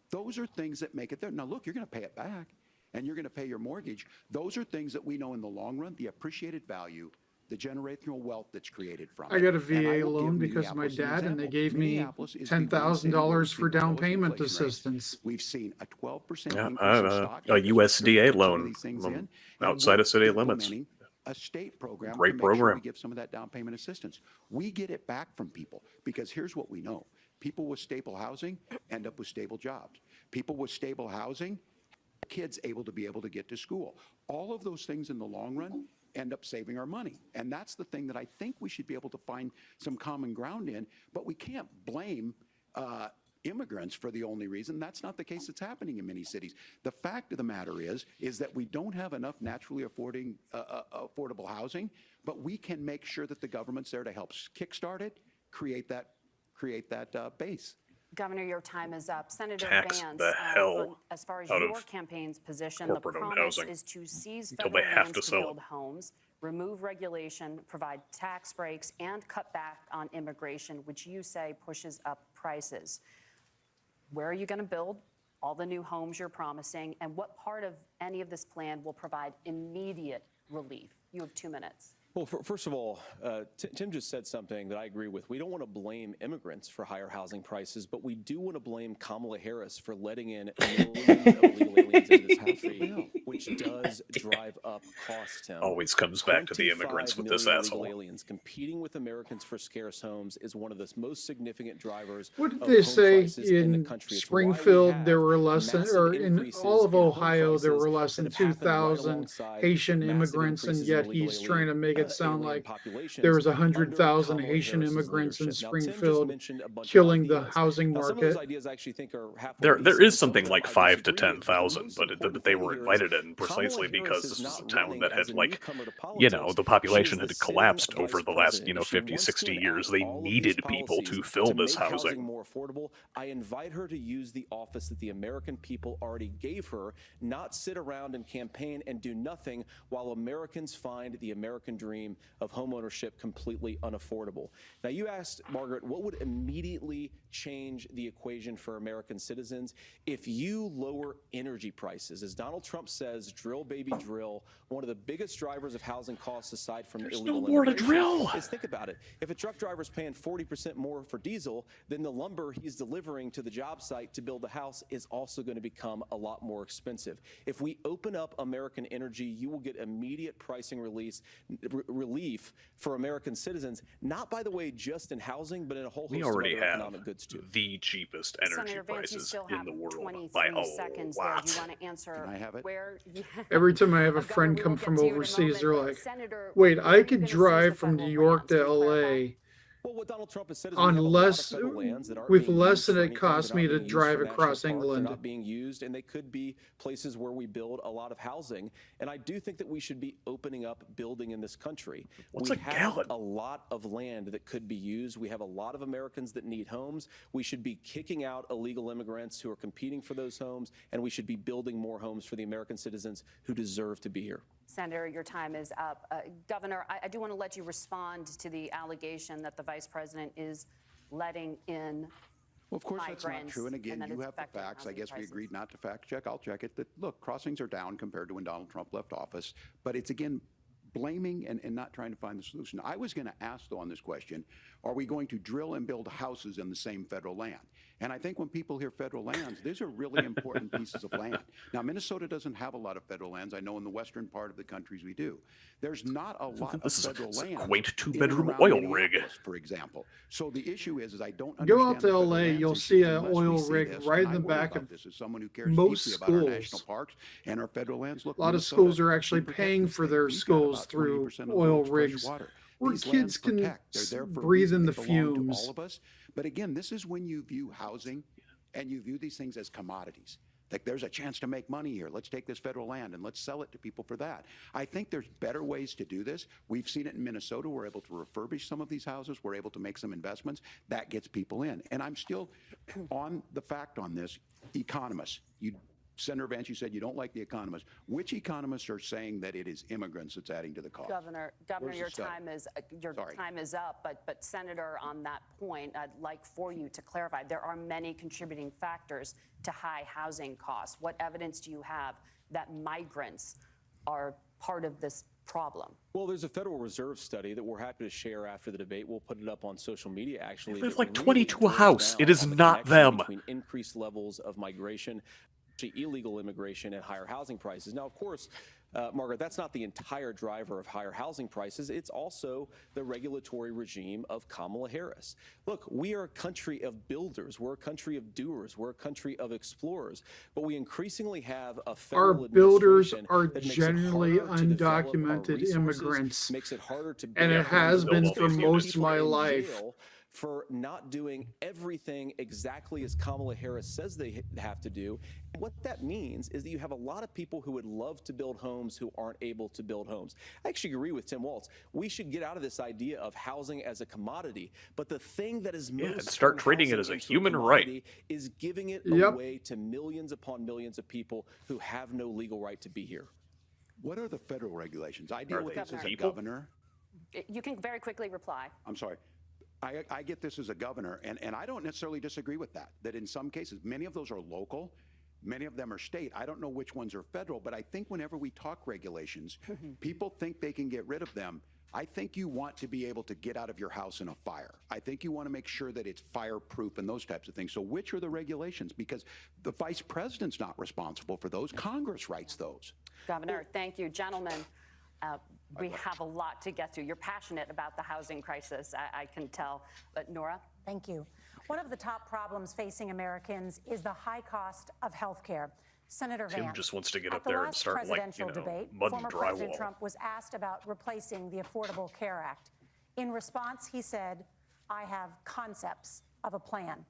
Those are things that make it there. Now, look, you're going to pay it back, and you're going to pay your mortgage. Those are things that we know in the long run, the appreciated value, the generational wealth that's created from it. I got a VA loan because of my dad, and they gave me $10,000 for down payment assistance. We've seen a 12% Yeah, increase I have in stock. a USDA loan These things in, outside and of city we're limits. implementing a state program Great to make sure program. we give some of that down payment assistance. We get it back from people because here's what we know. People with stable housing end up with stable jobs. People with stable housing, kids able to get to school. All of those things in the long run end up saving our money. And that's the thing that I think we should be able to find some common ground in, but we can't blame immigrants for the only reason. That's not the case that's happening in many cities. The fact of the matter is that we don't have enough naturally affordable housing, but we can make sure that the government's there to help kickstart it, create that base. Governor, your time is up. Senator Tax Vance, the hell as far as out your of campaign's position, the corporate-owned promise housing is to seize until federal they have lands to to sell build it. homes, remove regulation, provide tax breaks, and cut back on immigration, which you say pushes up prices. Where are you going to build all the new homes you're promising, and what part of any of this plan will provide immediate relief? You have 2 minutes. Well, first of all, Tim just said something that I agree with. We don't want to blame immigrants for higher housing prices, but we do want to blame Kamala Harris for letting in millions of illegal aliens into this country, which does drive up costs, Tim. Always comes back to the immigrants with this 25 asshole. million illegal aliens competing with Americans for scarce homes is one of the most significant drivers. What did of they home say prices in the in country. It's why we Springfield? There have were less than, massive or in increases all of in home Ohio, there prices were less than that have happened right 2,000 alongside Haitian massive immigrants, and increases in yet illegal he's trying to make it sound alien like populations there was under 100,000 Kamala Haitian Harris's immigrants in leadership. Now, Tim just Springfield, mentioned a bunch of killing the ideas. housing Now, some of those market. ideas I actually think are halfway There decent, is but some of something them like I 5 to disagree with. The 10,000, most but important they thing were here is invited in Kamala precisely Harris because is this was a not town running that as had, a like, newcomer to you know, politics. the She population is had the sitting collapsed vice over the last, president, and she 50, wants 60 to years. enact They all of these needed people policies to fill this make housing housing. more affordable. I invite her to use the office that the American people already gave her, not sit around and campaign and do nothing while Americans find the American dream of homeownership completely unaffordable. Now, you asked, Margaret, what would immediately change the equation for American citizens? If you lower energy prices, as Donald Trump says, drill, baby, drill, one of the biggest drivers of housing costs aside from There's illegal no more to immigration drill. is, think about it. If a truck driver's paying 40% more for diesel, then the lumber he's delivering to the job site to build the house is also going to become a lot more expensive. If we open up American energy, you will get immediate pricing relief for American citizens, not, by the way, just in housing, but in a whole We host of already other have economic goods too. the cheapest energy Senator Vance, you prices still in have the world 23 by a seconds there. lot. Do you want to answer Can I have it? where? Every time I have a Governor, friend we come will get from to you in a overseas, they're moment, like, but Senator, wait, where I are you could gonna seize drive the from New federal York lands? Can to you clarify? LA Well, what Donald Trump has said is on we have a lot of less, federal lands that aren't with being less used than for it anything. costs They're me not to being used drive for national across parks. They're England. not being used, and they could be places where we build a lot of housing. And I do think that we should be opening up building in this country. What's we a have gallon? a lot of land that could be used. We have a lot of Americans that need homes. We should be kicking out illegal immigrants who are competing for those homes, and we should be building more homes for the American citizens who deserve to be here. Senator, your time is up. Governor, I do want to let you respond to the allegation that the vice president is letting in Well, of course, that's not migrants true. And again, that you it's have the affecting facts. I housing guess we prices. agreed not to fact check. I'll check it. That, look, crossings are down compared to when Donald Trump left office. But it's, again, blaming and not trying to find the solution. I was going to ask, though, on this question, are we going to drill and build houses in the same federal land? And I think when people hear federal lands, these are really important pieces of land. Now, Minnesota doesn't have a lot of federal lands. I know in the western part of the countries we do. There's not a lot of federal This is a land. quaint in and two-bedroom around oil rig. Minneapolis, for example. So the issue is I don't understand Go out to the federal LA, lands you'll issue see an unless we oil see rig this. right And in the I worry back about of this as someone who cares most deeply about our schools. national parks and our federal lands. Look, A lot of Minnesota, schools are actually we protect paying the for state. their We've got schools about through 20% of the oil world's fresh rigs water. where These kids lands can protect. They're there for a breathe in reason. the They belong to fumes. all of us. But again, this is when you view housing and you view these things as commodities. Like, there's a chance to make money here. Let's take this federal land and let's sell it to people for that. I think there's better ways to do this. We've seen it in Minnesota. We're able to refurbish some of these houses. We're able to make some investments. That gets people in. And I'm still on the fact on this. Economists, Senator Vance, you said you don't like the economists. Which economists are saying that it is immigrants that's adding to the cost? Governor, Where's your the study? time is up. But Senator, on that point, I'd like for you to clarify. There are many contributing factors to high housing costs. What evidence do you have that migrants are part of this problem? Well, there's a Federal Reserve study that we're happy to share after the debate. We'll put it up on social media, actually. They live that like really 22 a drills house. down It is on the not connection them. Between increased levels of migration, illegal immigration, and higher housing prices. Now, of course, Margaret, that's not the entire driver of higher housing prices. It's also the regulatory regime of Kamala Harris. Look, we are a country of builders. We're a country of doers. We're a country of explorers. But we increasingly have a federal Our builders administration are that makes it generally harder to develop our undocumented resources, immigrants. makes it harder to And build it has homes, been for puts most of people my in life. jail for not doing everything exactly as Kamala Harris says they have to do. And what that means is that you have a lot of people who would love to build homes who aren't able to build homes. I actually agree with Tim Walz. We should get out of this idea of housing as a commodity. But the thing that is most and start treating it as a human right. is giving it Yep. away to millions upon millions of people who have no legal right to be here. What are the federal regulations? I deal Are with they this as a people? governor. You can very quickly reply. I'm sorry. I get this as a governor, and I don't necessarily disagree with that in some cases, many of those are local, many of them are state. I don't know which ones are federal, but I think whenever we talk regulations, people think they can get rid of them. I think you want to be able to get out of your house in a fire. I think you want to make sure that it's fireproof and those types of things. So which are the regulations? Because the vice president's not responsible for those. Congress writes those. Governor, thank you. Gentlemen, we have a lot to get to. You're passionate about the housing crisis, I can tell. But Nora? Thank you. One of the top problems facing Americans is the high cost of health care. Senator Tim Vance, just wants to get at up the there and last start, like, presidential debate, mud and former President drywall. Trump was asked about replacing the Affordable Care Act. In response, he said, "I have concepts of a plan."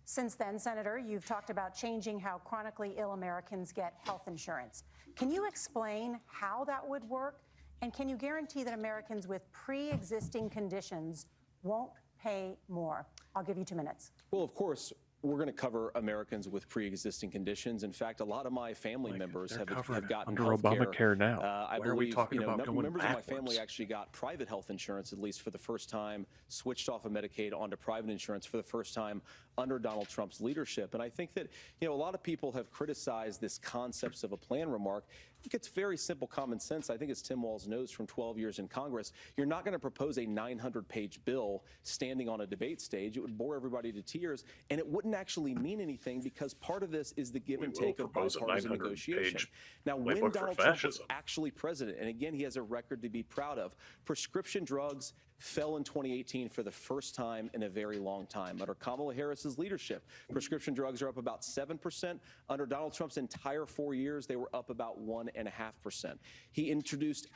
Since then, Senator, you've talked about changing how chronically ill Americans get health insurance. Can you explain how that would work? And can you guarantee that Americans with pre-existing conditions won't pay more? I'll give you 2 minutes. Well, of course, we're going to cover Americans with pre-existing conditions. In fact, a lot of my family members have gotten under health care. Obamacare now. I Why are we believe, talking about going members backwards? of my family actually got private health insurance, at least for the first time, switched off of Medicaid onto private insurance for the first time under Donald Trump's leadership. And I think that, a lot of people have criticized this concepts of a plan remark. I think it's very simple common sense. I think as Tim Walz knows from 12 years in Congress, you're not going to propose a 900-page bill standing on a debate stage. It would bore everybody to tears, and it wouldn't actually mean anything because part of this is the give and take of propose a bipartisan 900-page negotiation. Now, when playbook for Donald Trump was fascism. actually president, and again, he has a record to be proud of, prescription drugs fell in 2018 for the first time in a very long time. Under Kamala Harris's leadership, prescription drugs are up about 7%. Under Donald Trump's entire 4 years, they were up about 1.5%. He introduced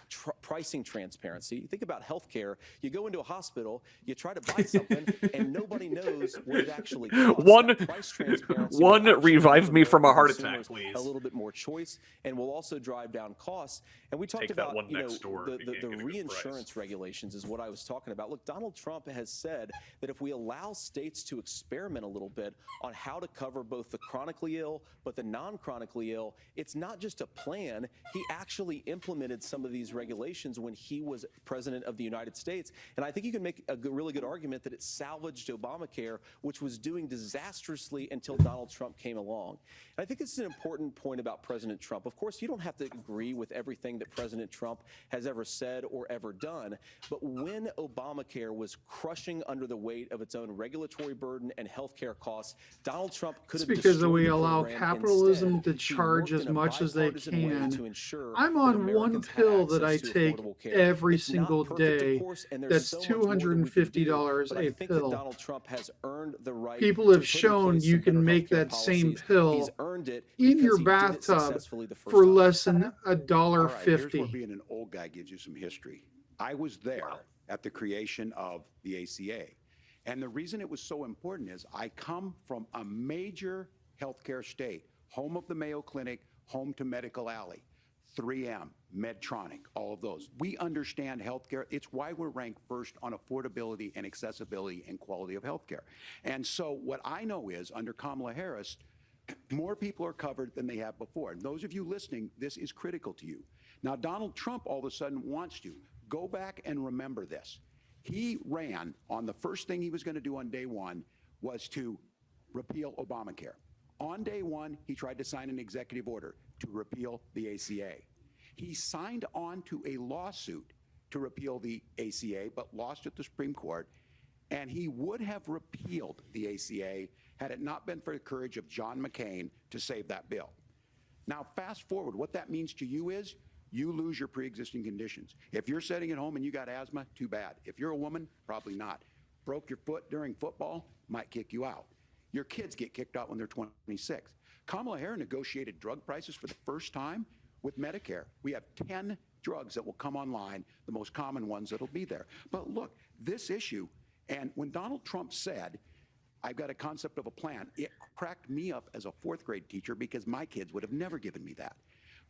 pricing transparency. Think about healthcare. You go into a hospital, you try to buy something, and nobody knows what it actually costs. That price transparency will actually revive give me from a heart consumers attack, please. a little bit more choice, and will also drive down costs. And we talked Take that about one next door if you can't the get a good reinsurance regulations is what I was talking about. Look, Donald Trump has said that if we allow states to experiment a little bit on how to cover both the chronically ill but the non-chronically ill, it's not just a plan. He actually implemented some of these regulations when he was president of the United States. And I think you can make a really good argument that it salvaged Obamacare, which was doing disastrously until Donald Trump came along. And I think it's an important point about President Trump. Of course, you don't have to agree with everything that President Trump has ever said or ever done. But when Obamacare was crushing under the weight of its own regulatory burden and health care costs, Donald Trump could It's have because destroyed we the allow program. capitalism Instead, to he charge worked as in a much as they bipartisan way can. to ensure I'm that on one Americans had pill that I access to take affordable care. every It's not single perfect, of day. course, and there's That's so much more that we can do, $250 but I a think pill. that Donald Trump has earned the right People to have put in shown place you some can better make healthcare that same policies. pill He's earned it in because your he did it bathtub successfully the first for time. less than All right, here's where $1.50. being an old guy gives you some history. I was there at the creation of the ACA. And the reason it was so important is I come from a major healthcare state, home of the Mayo Clinic, home to Medical Alley, 3M, Medtronic, all of those. We understand healthcare. It's why we're ranked first on affordability and accessibility and quality of healthcare. And so what I know is under Kamala Harris, more people are covered than they have before. And those of you listening, this is critical to you. Now, Donald Trump all of a sudden wants to. Go back and remember this. He ran on the first thing he was going to do on day one was to repeal Obamacare. On day one, he tried to sign an executive order to repeal the ACA. He signed on to a lawsuit to repeal the ACA, but lost at the Supreme Court. And he would have repealed the ACA had it not been for the courage of John McCain to save that bill. Now, fast forward, what that means to you is you lose your pre-existing conditions. If you're sitting at home and you got asthma, too bad. If you're a woman, probably not. Broke your foot during football, might kick you out. Your kids get kicked out when they're 26. Kamala Harris negotiated drug prices for the first time with Medicare. We have 10 drugs that will come online, the most common ones that'll be there. But look, this issue, and when Donald Trump said, I've got a concept of a plan, it cracked me up as a fourth grade teacher because my kids would have never given me that.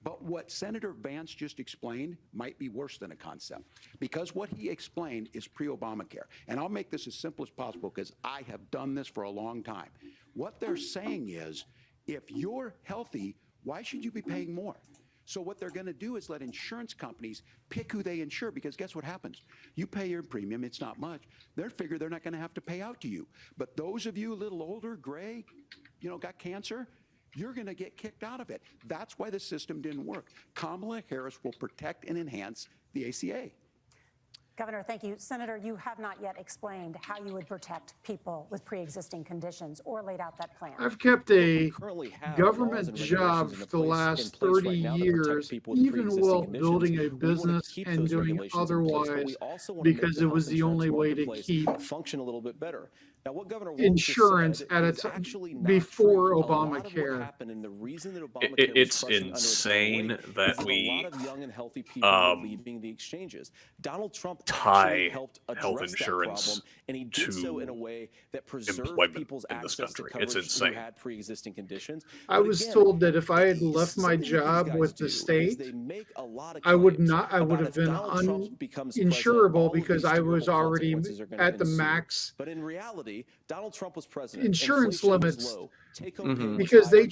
But what Senator Vance just explained might be worse than a concept, because what he explained is pre-Obamacare. And I'll make this as simple as possible because I have done this for a long time. What they're saying is, if you're healthy, why should you be paying more? So what they're going to do is let insurance companies pick who they insure, because guess what happens? You pay your premium, it's not much. They figure they're not going to have to pay out to you. But those of you a little older, gray, got cancer, you're going to get kicked out of it. That's why the system didn't work. Kamala Harris will protect and enhance the ACA. Governor, thank you. Senator, you have not yet explained how you would protect people with pre-existing conditions or laid out that plan. I've kept a government job for the last 30 years, even while building a business and doing otherwise, because it was the only way to keep function a little bit better. Now, what Governor Wolf insurance at a time before Obamacare. It's insane that we leaving the exchanges. Donald Trump tie helped health insurance and he did so in a way that preserved employment people's in this access to country. It's coverage insane. who had pre-existing conditions. I was told that if I had left my job with the state, I would have been uninsurable because I was already at the max. But in reality, Donald Trump was president. Insurance limits, Mm-hmm. because they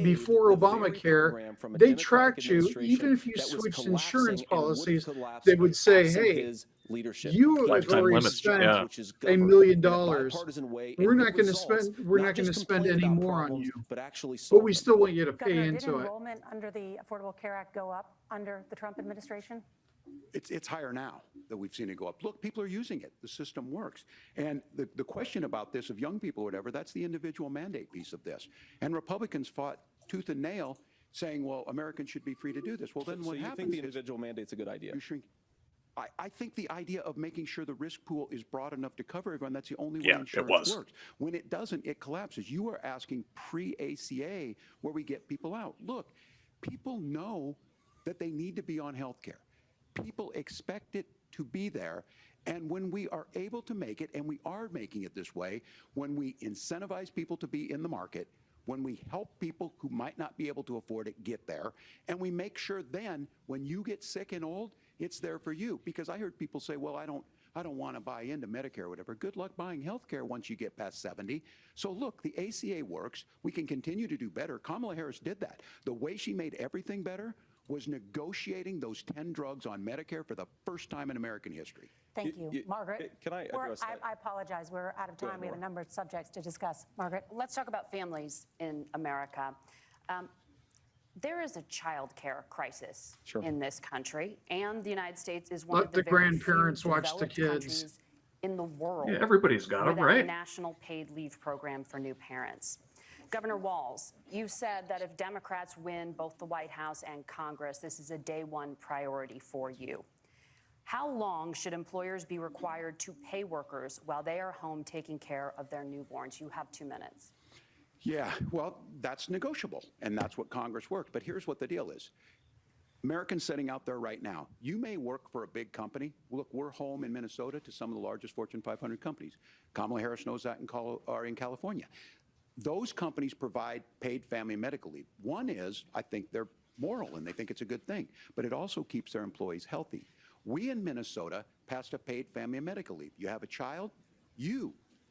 before Obamacare, they tracked you. Even if you switched insurance policies, they would say, "Hey, you have Lifetime already limits, spent yeah. $1 million. We're not going to spend any more on you, but we still want you to pay Governor, into did it." enrollment under the Affordable Care Act go up under the Trump administration? It's higher now that we've seen it go up. Look, people are using it. The system works. And the question about this of young people or whatever, that's the individual mandate piece of this. And Republicans fought tooth and nail saying, well, Americans should be free to do this. Well, then what you happens think the is individual mandate's a good idea? you shrink. I think the idea of making sure the risk pool is broad enough to cover everyone, that's the only way Yeah, it insurance was. works. When it doesn't, it collapses. You are asking pre-ACA where we get people out. Look, people know that they need to be on health care. People expect it to be there. And when we are able to make it, and we are making it this way, when we incentivize people to be in the market, when we help people who might not be able to afford it get there, and we make sure then when you get sick and old, it's there for you. Because I heard people say, well, I don't want to buy into Medicare or whatever. Good luck buying health care once you get past 70. So look, the ACA works. We can continue to do better. Kamala Harris did that. The way she made everything better was negotiating those 10 drugs on Medicare for the first time in American history. Thank you. Margaret? Can I address that? I apologize. We're out of time. We have a number of subjects to discuss. Margaret? Let's talk about families in America. There is a child care crisis in this country, and the United States is one Let of the the very few grandparents watch the developed kids. countries in the world. Yeah, everybody's got 'em, without right? a national paid leave program for new parents. Governor Walz, you said that if Democrats win both the White House and Congress, this is a day one priority for you. How long should employers be required to pay workers while they are home taking care of their newborns? You have 2 minutes. Yeah, well, that's negotiable, and that's what Congress worked. But here's what the deal is. Americans sitting out there right now, you may work for a big company. Look, we're home in Minnesota to some of the largest Fortune 500 companies. Kamala Harris knows that in California. Those companies provide paid family medical leave. One is, I think they're moral and they think it's a good thing, but it also keeps their employees healthy. We in Minnesota passed a paid family medical leave. You have a child,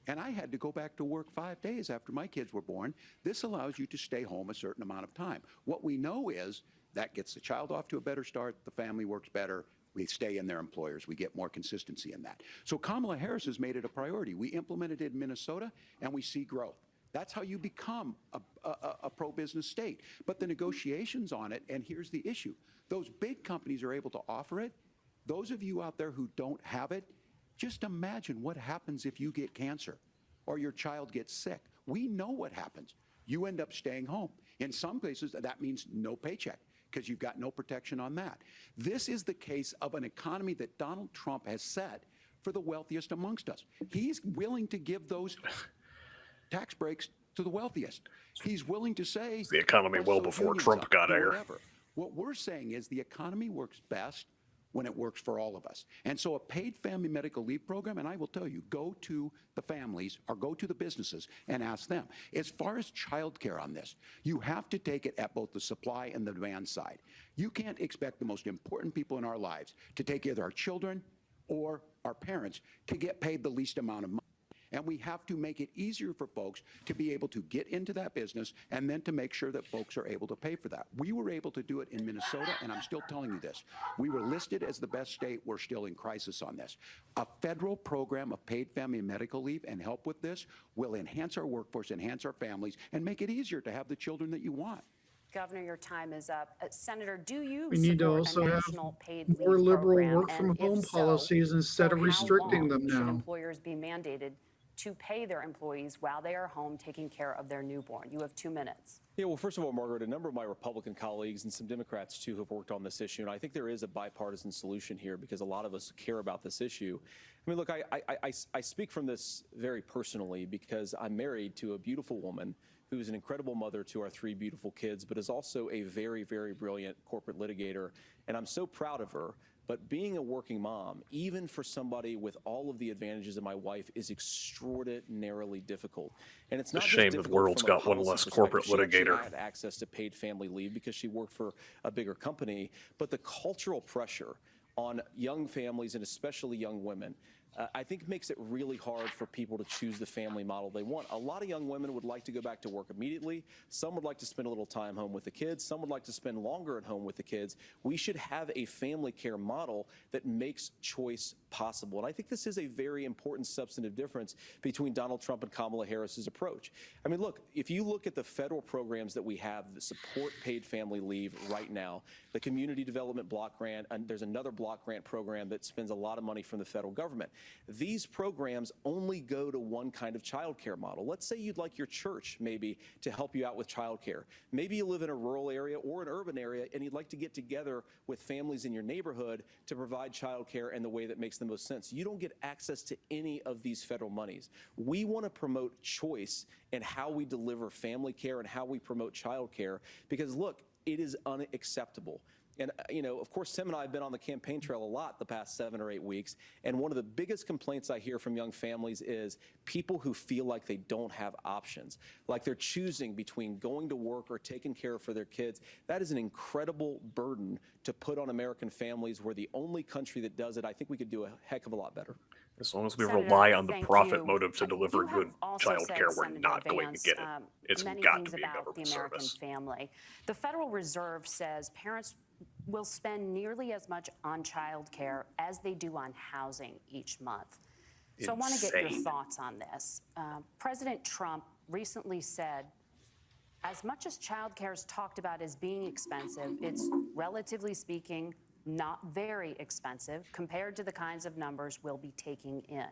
and I had to go back to work 5 days after my kids were born. This allows you to stay home a certain amount of time. What we know is that gets the child off to a better start, the family works better, we stay in their employers, we get more consistency in that. So Kamala Harris has made it a priority. We implemented it in Minnesota and we see growth. That's how you become a pro-business state. But the negotiations on it, and here's the issue, those big companies are able to offer it. Those of you out there who don't have it, just imagine what happens if you get cancer or your child gets sick. We know what happens. You end up staying home. In some places, that means no paycheck because you've got no protection on that. This is the case of an economy that Donald Trump has set for the wealthiest amongst us. He's willing to give those tax breaks to the wealthiest. He's willing to say the economy well before Trump got here. What we're saying is the economy works best when it works for all of us. And so a paid family medical leave program, and I will tell you, go to the families or go to the businesses and ask them. As far as childcare on this, you have to take it at both the supply and the demand side. You can't expect the most important people in our lives to take either our children or our parents to get paid the least amount of money. And we have to make it easier for folks to be able to get into that business and then to make sure that folks are able to pay for that. We were able to do it in Minnesota, and I'm still telling you this. We were listed as the best state. We're still in crisis on this. A federal program of paid family and medical leave and help with this will enhance our workforce, enhance our families, and make it easier to have the children that you want. Governor, your time is up. Senator, do you We need to support also a have national paid more leave liberal program? work from And home if so, policies instead for of how restricting long them should now. employers be mandated to pay their employees while they are home taking care of their newborn? You have 2 minutes. Yeah, well, first of all, Margaret, a number of my Republican colleagues and some Democrats, too, have worked on this issue. And I think there is a bipartisan solution here because a lot of us care about this issue. I mean, look, I speak from this very personally because I'm married to a beautiful woman who is an incredible mother to our 3 beautiful kids, but is also a very, very brilliant corporate litigator. And I'm so proud of her. But being a working mom, even for somebody with all of the advantages of my wife, is extraordinarily difficult. And it's not a shame just the world's got one less corporate litigator. She had access to paid family leave because she worked for a bigger company. But the cultural pressure on young families and especially young women, I think makes it really hard for people to choose the family model they want. A lot of young women would like to go back to work immediately. Some would like to spend a little time home with the kids. Some would like to spend longer at home with the kids. We should have a family care model that makes choice possible. And I think this is a very important substantive difference between Donald Trump and Kamala Harris's approach. I mean, look, if you look at the federal programs that we have that support paid family leave right now, the Community Development Block Grant, and there's another block grant program that spends a lot of money from the federal government. These programs only go to one kind of child care model. Let's say you'd like your church maybe to help you out with child care. Maybe you live in a rural area or an urban area and you'd like to get together with families in your neighborhood to provide child care in the way that makes the most sense. You don't get access to any of these federal monies. We want to promote choice in how we deliver family care and how we promote child care because, look, it is unacceptable. And, you know, of course, Tim and I have been on the campaign trail a lot the past 7 or 8 weeks. And one of the biggest complaints I hear from young families is people who feel like they don't have options, like they're choosing between going to work or taking care for their kids. That is an incredible burden to put on American families. We're the only country that does it. I think we could do a heck of a lot better. As long as we Senator, rely on the thank profit you. motive to deliver You have good also child said, care, we're Senator not going to Vance, get it. It's many got things to be a about government the American service. family. The Federal Reserve says parents will spend nearly as much on child care as they do on housing each month. So I want to get your Insane. thoughts on this. President Trump recently said, as much as child care is talked about as being expensive, it's relatively speaking not very expensive compared to the kinds of numbers we'll be taking in.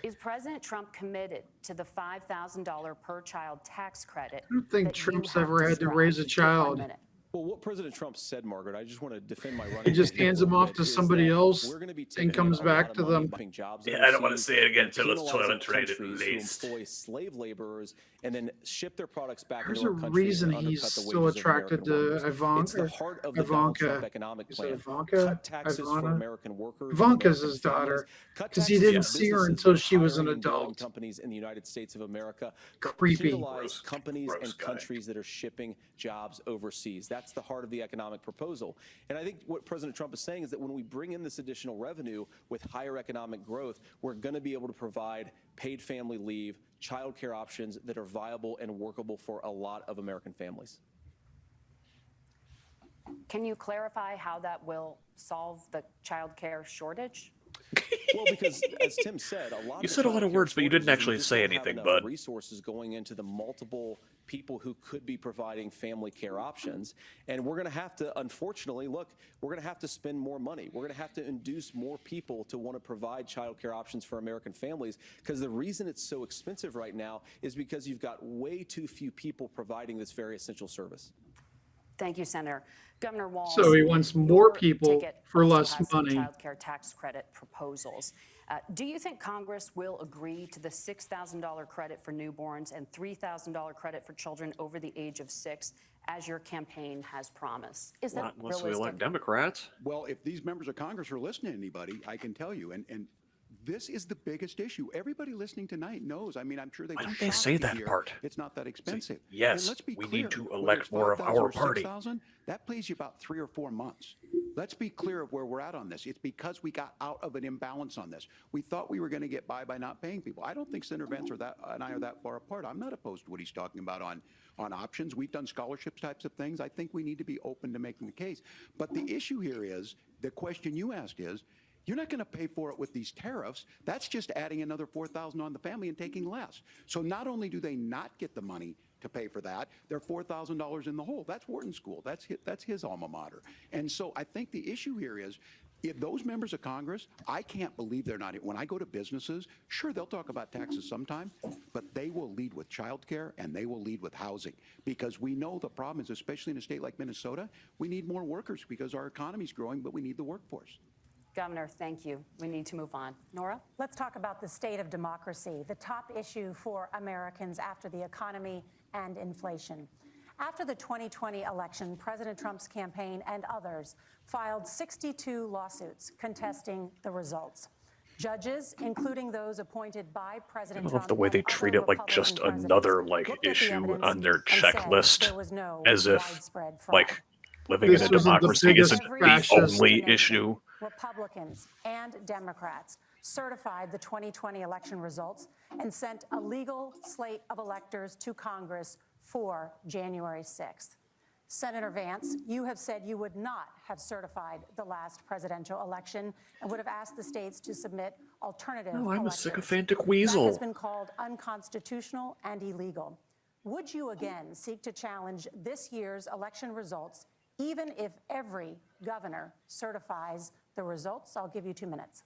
Is President Trump committed to the $5,000 per child tax credit? I don't think that you Trump's have ever had to raise a described? Take 1 child. minute. Well, what President Trump said, Margaret, I just want to defend my running. He just hands them off to somebody else we're going to be and comes back to them. Jobs Yeah, I don't want to overseas say it again and until it's penalizing toilet trade at countries who least. employ slave laborers and then ship their products back There's into a our country reason and he's undercut the still wages of attracted American to workers. Ivanka. It's the heart of the Donald Trump Ivanka. economic Is it plan. Ivanka? Cut taxes for Ivana? American workers. and Ivanka's American his daughter, families. Cut because he taxes didn't for see her businesses until that are she was an hiring and building adult. companies in the United States of America. But Creepy. penalize companies gross and guy. countries that are shipping jobs overseas. That's the heart of the economic proposal. And I think what President Trump is saying is that when we bring in this additional revenue with higher economic growth, we're going to be able to provide paid family leave, child care options that are viable and workable for a lot of American families. Can you clarify how that will solve the child care shortage? Well, because as Tim said, a lot You of said a lot of childcare words, but you didn't shortages, actually we just say don't have anything, enough bud. Resources going into the multiple people who could be providing family care options, and we're going to have to, unfortunately, look, we're going to have to spend more money. We're going to have to induce more people to want to provide child care options for American families, because the reason it's so expensive right now is because you've got way too few people providing this very essential service. Thank you, Senator. Governor Walz. So he wants more your people ticket for also less has some money. child care tax credit proposals. Do you think Congress will agree to the $6,000 credit for newborns and $3,000 credit for children over the age of 6, as your campaign has promised? Is that Not unless we realistic? elect Democrats. Well, if these members of Congress are listening to anybody, I can tell you, and this is the biggest issue. Everybody listening tonight knows. I mean, I'm sure they. Why don't they say that part? It's not that expensive. yes, And let's be we clear, need to whether elect it's more of 5,000 our or party. 6,000, that plays you about 3 or 4 months. Let's be clear of where we're at on this. It's because we got out of an imbalance on this. We thought we were going to get by not paying people. I don't think Senator Vance and I are that far apart. I'm not opposed to what he's talking about on options. We've done scholarships types of things. I think we need to be open to making the case. But the issue here is, the question you asked is, you're not going to pay for it with these tariffs. That's just adding another $4,000 on the family and taking less. So not only do they not get the money to pay for that, they're $4,000 in the hole. That's Wharton School. That's his alma mater. And so I think the issue here is, if those members of Congress, I can't believe they're not. When I go to businesses, sure, they'll talk about taxes sometime, but they will lead with childcare and they will lead with housing, because we know the problem is, especially in a state like Minnesota, we need more workers because our economy's growing, but we need the workforce. Governor, thank you. We need to move on. Nora? Let's talk about the state of democracy, the top issue for Americans after the economy and inflation. After the 2020 election, President Trump's campaign and others filed 62 lawsuits contesting the results. Judges, including those appointed by President I Trump, love the way they and treat other it like just Republican another presidents, looked at the issue evidence on their and said checklist, there was no as if widespread fraud. like living in This a wasn't the democracy biggest isn't the fascist only nation. issue. Republicans and Democrats certified the 2020 election results and sent a legal slate of electors to Congress for January 6th. Senator Vance, you have said you would not have certified the last presidential election and would have asked the states to submit alternative No, I'm a elections. sycophantic weasel. That has been called unconstitutional and illegal. Would you again seek to challenge this year's election results, even if every governor certifies the results? I'll give you 2 minutes.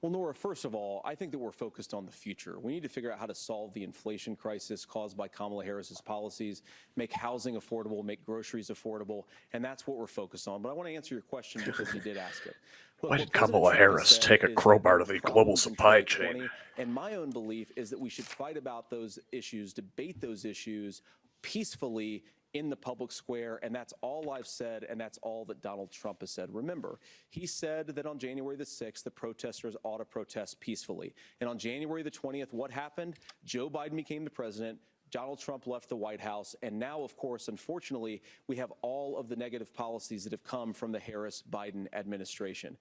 Well, Nora, first of all, I think that we're focused on the future. We need to figure out how to solve the inflation crisis caused by Kamala Harris's policies, make housing affordable, make groceries affordable, and that's what we're focused on. But I want to answer your question because you did ask it. Look, Why what did President Kamala Trump has Harris said take a is crowbar that to the there are global problems in supply 2020, chain? And my own belief is that we should fight about those issues, debate those issues peacefully in the public square, and that's all I've said, and that's all that Donald Trump has said. Remember, he said that on January the 6th, the protesters ought to protest peacefully. And on January the 20th, what happened? Joe Biden became the president. Donald Trump left the White House. And now, of course, unfortunately, we have all of the negative policies that have come from the Harris-Biden administration.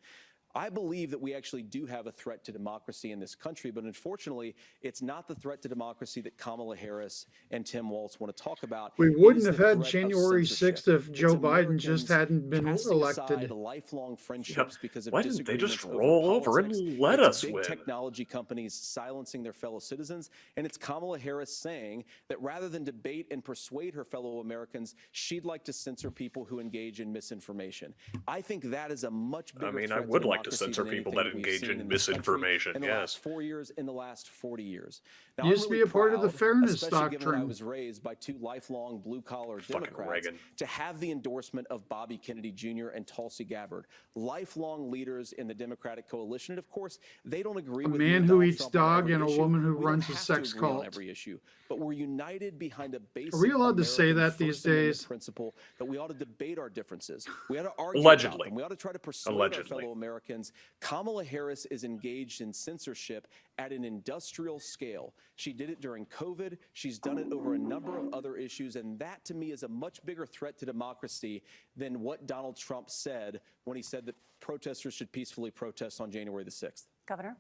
I believe that we actually do have a threat to democracy in this country, but unfortunately, it's not the threat to democracy that Kamala Harris and Tim Walz want to talk about. We It wouldn't is have the had threat of January censorship. 6th if It's Joe Biden just Americans hadn't been casting aside elected. lifelong friendships because of Why didn't they just disagreements over roll over and politics. let It's us big win? technology companies silencing their fellow citizens, and it's Kamala Harris saying that rather than debate and persuade her fellow Americans, she'd like to censor people who engage in misinformation. I think that is a much bigger I mean, I threat to would like right to censor people that engage in misinformation. In the Yes. last 4 years, in the last 40 years. Now, Used I'm to be really a part of the proud, fairness especially given that I doctrine. was raised by two lifelong blue-collar Fucking Democrats, Reagan. to have the endorsement of Bobby Kennedy Jr. and Tulsi Gabbard, lifelong leaders in the Democratic coalition. And of course, they don't agree A with man me who Donald eats Trump on dog every and a issue. woman who We don't runs a have to sex agree on cult. every issue, but we're united behind a basic Are we allowed to say American that these First Amendment days? principle that we ought to debate our differences. We ought to argue Allegedly. about them. We ought to try to persuade Allegedly. our fellow Americans. Kamala Harris is engaged in censorship at an industrial scale. She did it during COVID. She's done it over a number of other issues. And that, to me, is a much bigger threat to democracy than what Donald Trump said when he said that protesters should peacefully protest on January the 6th. Governor?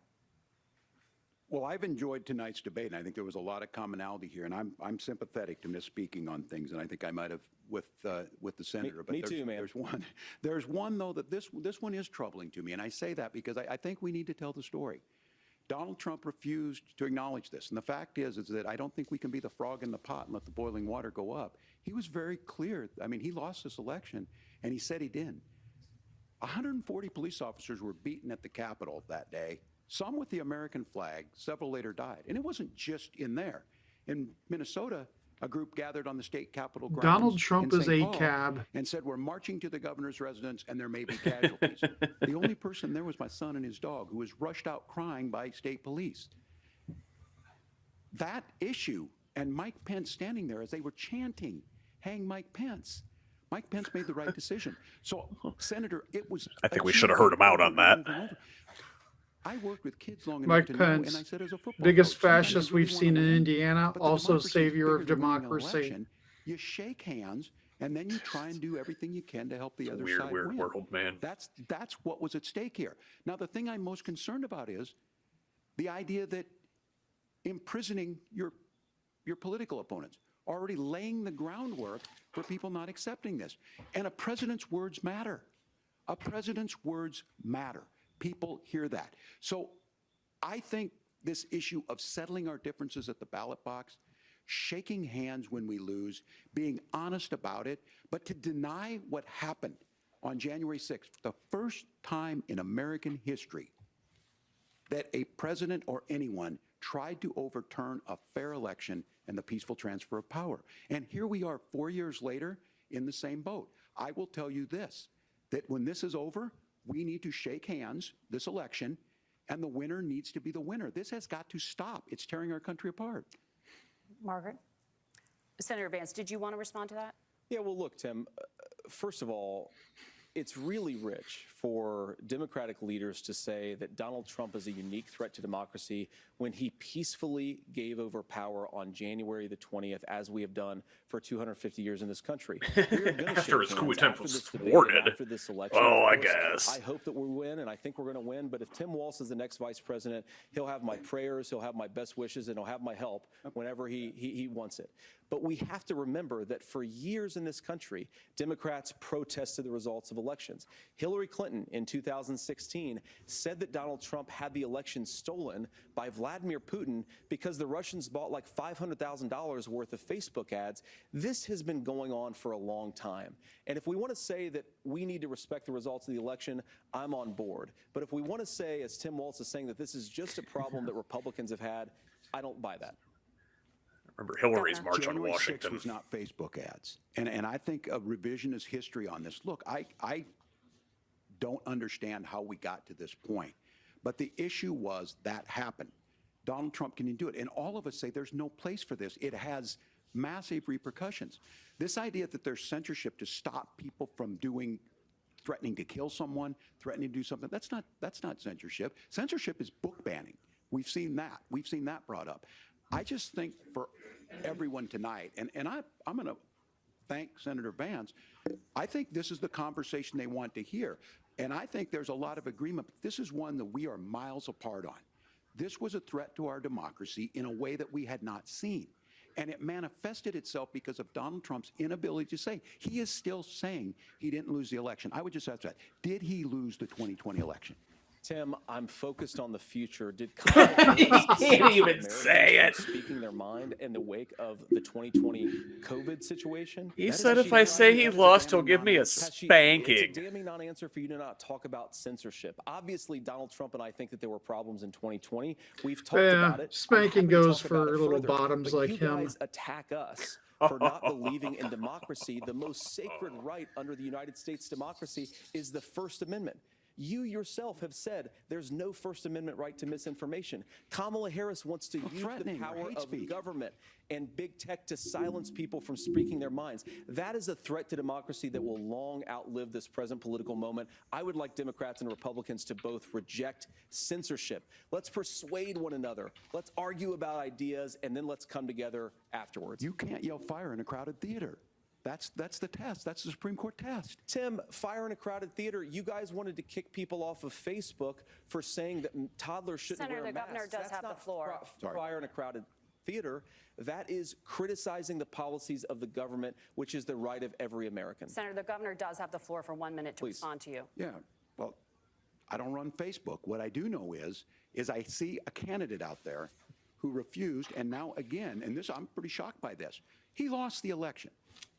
Well, I've enjoyed tonight's debate, and I think there was a lot of commonality here. And I'm sympathetic to misspeaking on things, and I think I might have with the senator. But me too, man. There's one though that this one is troubling to me, and I say that because I think we need to tell the story. Donald Trump refused to acknowledge this, and the fact is that I don't think we can be the frog in the pot and let the boiling water go up. He was very clear. I mean, he lost this election, and he said he did. 140 police officers were beaten at the Capitol that day. Some with the American flag, several later died. And it wasn't just in there. In Minnesota, a group gathered on the state capitol grounds Donald Trump in is St. a Paul cab. and said, we're marching to the governor's residence and there may be casualties. The only person there was my son and his dog, who was rushed out crying by state police. That issue, and Mike Pence standing there as they were chanting, hang Mike Pence. Mike Pence made the right decision. So, Senator, it was... I think we should have heard him out on that. I worked with kids long Mike enough to know, and Pence, I said as a football biggest coach, sometimes fascist you really we've wanna seen in win, Indiana, but the also democracy is savior of bigger than winning an democracy. election. You shake hands, and then you try and do everything you can to help the other side Weird win. world, man. That's what was at stake here. Now, the thing I'm most concerned about is the idea that imprisoning your political opponents, already laying the groundwork for people not accepting this. And a president's words matter. A president's words matter. People hear that. So I think this issue of settling our differences at the ballot box, shaking hands when we lose, being honest about it, but to deny what happened on January 6th, the first time in American history that a president or anyone tried to overturn a fair election and the peaceful transfer of power. And here we are 4 years later in the same boat. I will tell you this, that when this is over, we need to shake hands this election, and the winner needs to be the winner. This has got to stop. It's tearing our country apart. Margaret? Senator Vance, did you want to respond to that? Yeah, well, look, Tim, first of all, it's really rich for Democratic leaders to say that Donald Trump is a unique threat to democracy when he peacefully gave over power on January the 20th, as we have done for 250 years in this country. After his coup attempt was thwarted. After this election, oh, I of course, guess. I hope that we win, and I think we're going to win. But if Tim Walz is the next vice president, he'll have my prayers, he'll have my best wishes, and he'll have my help whenever he wants it. But we have to remember that for years in this country, Democrats protested the results of elections. Hillary Clinton in 2016 said that Donald Trump had the election stolen by Vladimir Putin because the Russians bought like $500,000 worth of Facebook ads. This has been going on for a long time. And if we want to say that we need to respect the results of the election, I'm on board. But if we want to say, as Tim Walz is saying, that this is just a problem that Republicans have had, I don't buy that. Remember Hillary's march on January 6th Washington. was not Facebook ads. And I think a revisionist history on this. Look, I don't understand how we got to this point. But the issue was that happened. Donald Trump can do it. And all of us say there's no place for this. It has massive repercussions. This idea that there's censorship to stop people from threatening to kill someone, threatening to do something, that's not censorship. Censorship is book banning. We've seen that. We've seen that brought up. I just think for everyone tonight, and I'm going to thank Senator Vance, I think this is the conversation they want to hear. And I think there's a lot of agreement. But this is one that we are miles apart on. This was a threat to our democracy in a way that we had not seen. And it manifested itself because of Donald Trump's inability to say. He is still saying he didn't lose the election. I would just ask that. Did he lose the 2020 election? Tim, I'm focused on the future. Did He can't even say it. Speaking their mind in the wake of the 2020 COVID situation? He said if I say he lost, he'll give me a It's a spanking. damning non-answer for you to not talk about censorship. Obviously, Donald Trump and I think that there were problems in 2020. We've talked about it. Spanking I'm happy to goes talk about for it little further, bottoms but like you him. guys attack us for not believing in democracy. The most sacred right under the United States democracy is the First Amendment. You yourself have said there's no First Amendment right to misinformation. Kamala Harris wants to use the power of government and big tech to silence people from speaking their minds. That is a threat to democracy that will long outlive this present political moment. I would like Democrats and Republicans to both reject censorship. Let's persuade one another. Let's argue about ideas, and then let's come together afterwards. You can't yell fire in a crowded theater. That's the test. That's the Supreme Court test. Tim, fire in a crowded theater. You guys wanted to kick people off of Facebook for saying that toddlers shouldn't Senator, wear the masks. governor does That's have the not floor. Fire in a crowded theater. That is criticizing the policies of the government, which is the right of every American. Senator, the governor does have the floor for 1 minute to respond to you. Yeah, well, I don't run Facebook. What I do know is I see a candidate out there who refused, and now again, and this I'm pretty shocked by this. He lost the election.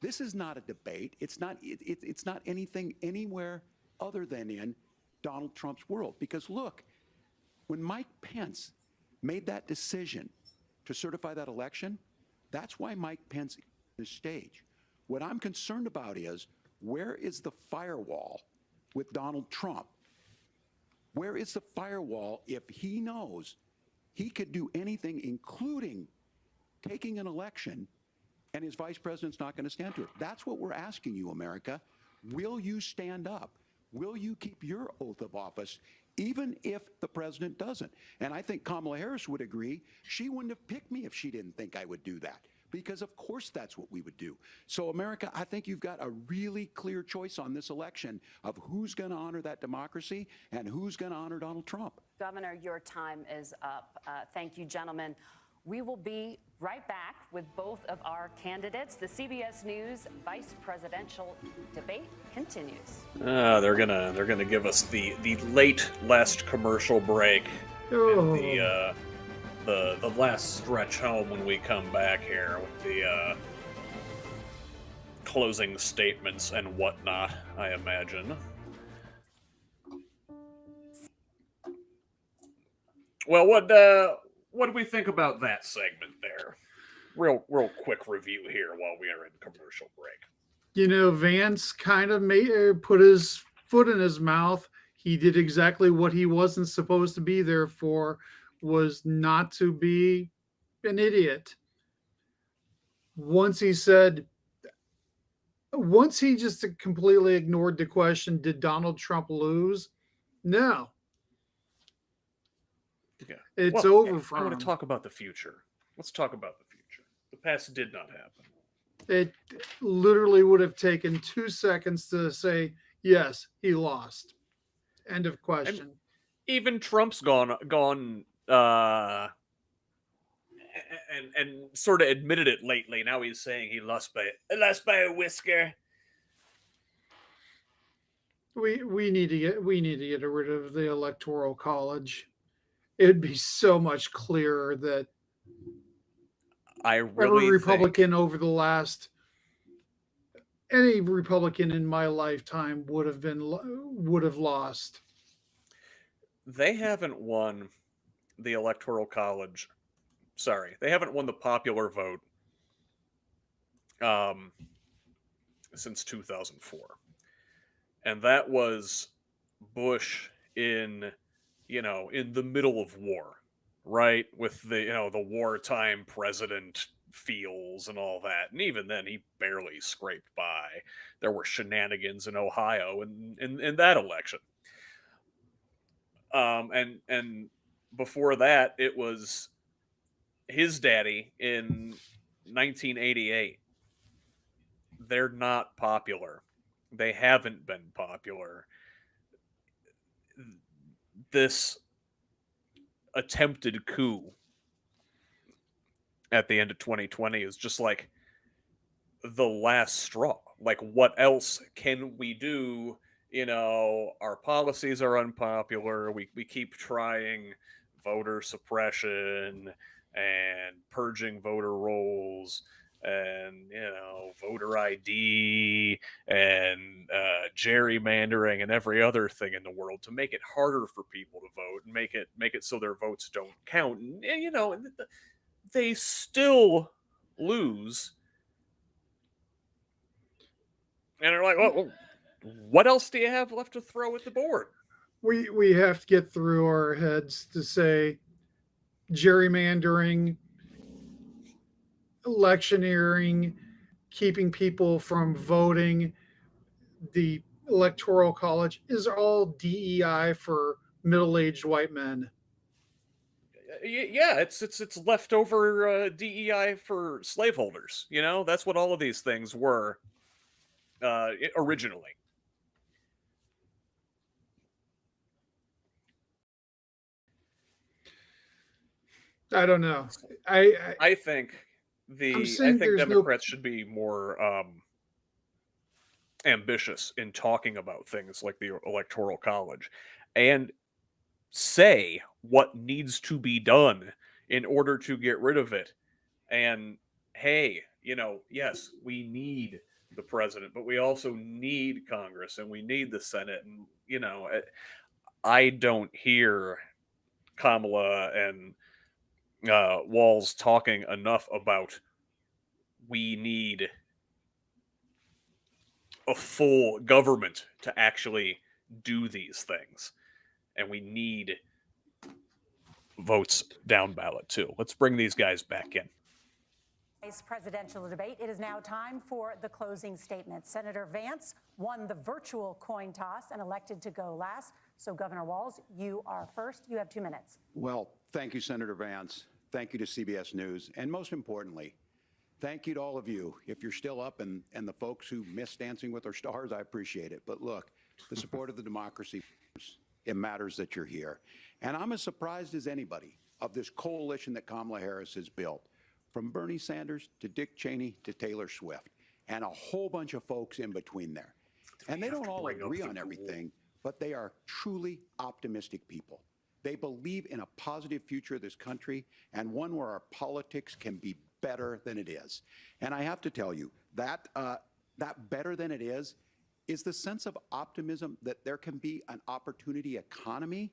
This is not a debate. It's not anything anywhere other than in Donald Trump's world. Because look, when Mike Pence made that decision to certify that election, that's why Mike Pence is on the stage. What I'm concerned about is, where is the firewall with Donald Trump? Where is the firewall if he knows he could do anything, including taking an election, and his vice president's not going to stand to it? That's what we're asking you, America. Will you stand up? Will you keep your oath of office, even if the president doesn't? And I think Kamala Harris would agree. She wouldn't have picked me if she didn't think I would do that, because of course that's what we would do. So America, I think you've got a really clear choice on this election of who's going to honor that democracy and who's going to honor Donald Trump. Governor, your time is up. Thank you, gentlemen. We will be right back with both of our candidates. The CBS News Vice Presidential Debate continues. They're gonna give us the late last commercial break, and the last stretch home when we come back here with the closing statements and whatnot, I imagine. Well, what do we think about that segment there? Real quick review here while we are in commercial break. You know, Vance kind of put his foot in his mouth. He did exactly what he wasn't supposed to be there for, was not to be an idiot. Once he just completely ignored the question, did Donald Trump lose? No. Yeah. It's over for I him. want to talk about the future. Let's talk about the future. The past did not happen. It literally would have taken 2 seconds to say, yes, he lost. End of question. And even Trump's gone and sort of admitted it lately. Now he's saying he lost by a whisker. We need to get rid of the Electoral College. It'd be so much clearer that every Republican over the last, any Republican in my lifetime would have lost. They haven't won the Electoral College. Sorry, they haven't won the popular vote since 2004, and that was Bush in the middle of war, right? With the wartime president feels and all that. And even then, he barely scraped by. There were shenanigans in Ohio in that election. And before that, it was his daddy in 1988. They're not popular. They haven't been popular. This attempted coup at the end of 2020 is just like the last straw. Like, what else can we do our policies are unpopular. We keep trying voter suppression and purging voter rolls and, voter ID and gerrymandering and every other thing in the world to make it harder for people to vote and make it so their votes don't count. And, they still lose. And they're like, well, what else do you have left to throw at the board? We have to get through our heads to say gerrymandering, electioneering, keeping people from voting, the electoral college is all DEI for middle-aged white men. Yeah, it's leftover DEI for slaveholders. That's what all of these things were originally. I don't know. I think Democrats should be more ambitious in talking about things like the electoral college and say what needs to be done in order to get rid of it. And hey, yes, we need the president, but we also need Congress and we need the Senate. And, I don't hear Kamala and Walz talking enough about we need a full government to actually do these things. And we need votes down ballot too. Let's bring these guys back in. Vice presidential debate. It is now time for the closing statement. Senator Vance won the virtual coin toss and elected to go last. So, Governor Walz, you are first. You have 2 minutes. Well, thank you, Senator Vance. Thank you to CBS News. And most importantly, thank you to all of you. If you're still up and the folks who miss Dancing with Our Stars, I appreciate it. But look, the support of the democracy, it matters that you're here. And I'm as surprised as anybody of this coalition that Kamala Harris has built, from Bernie Sanders to Dick Cheney to Taylor Swift, and a whole bunch of folks in between there. And they don't all agree on everything, but they are truly optimistic people. They believe in a positive future of this country and one where our politics can be better than it is. And I have to tell you, that better than it is the sense of optimism that there can be an opportunity economy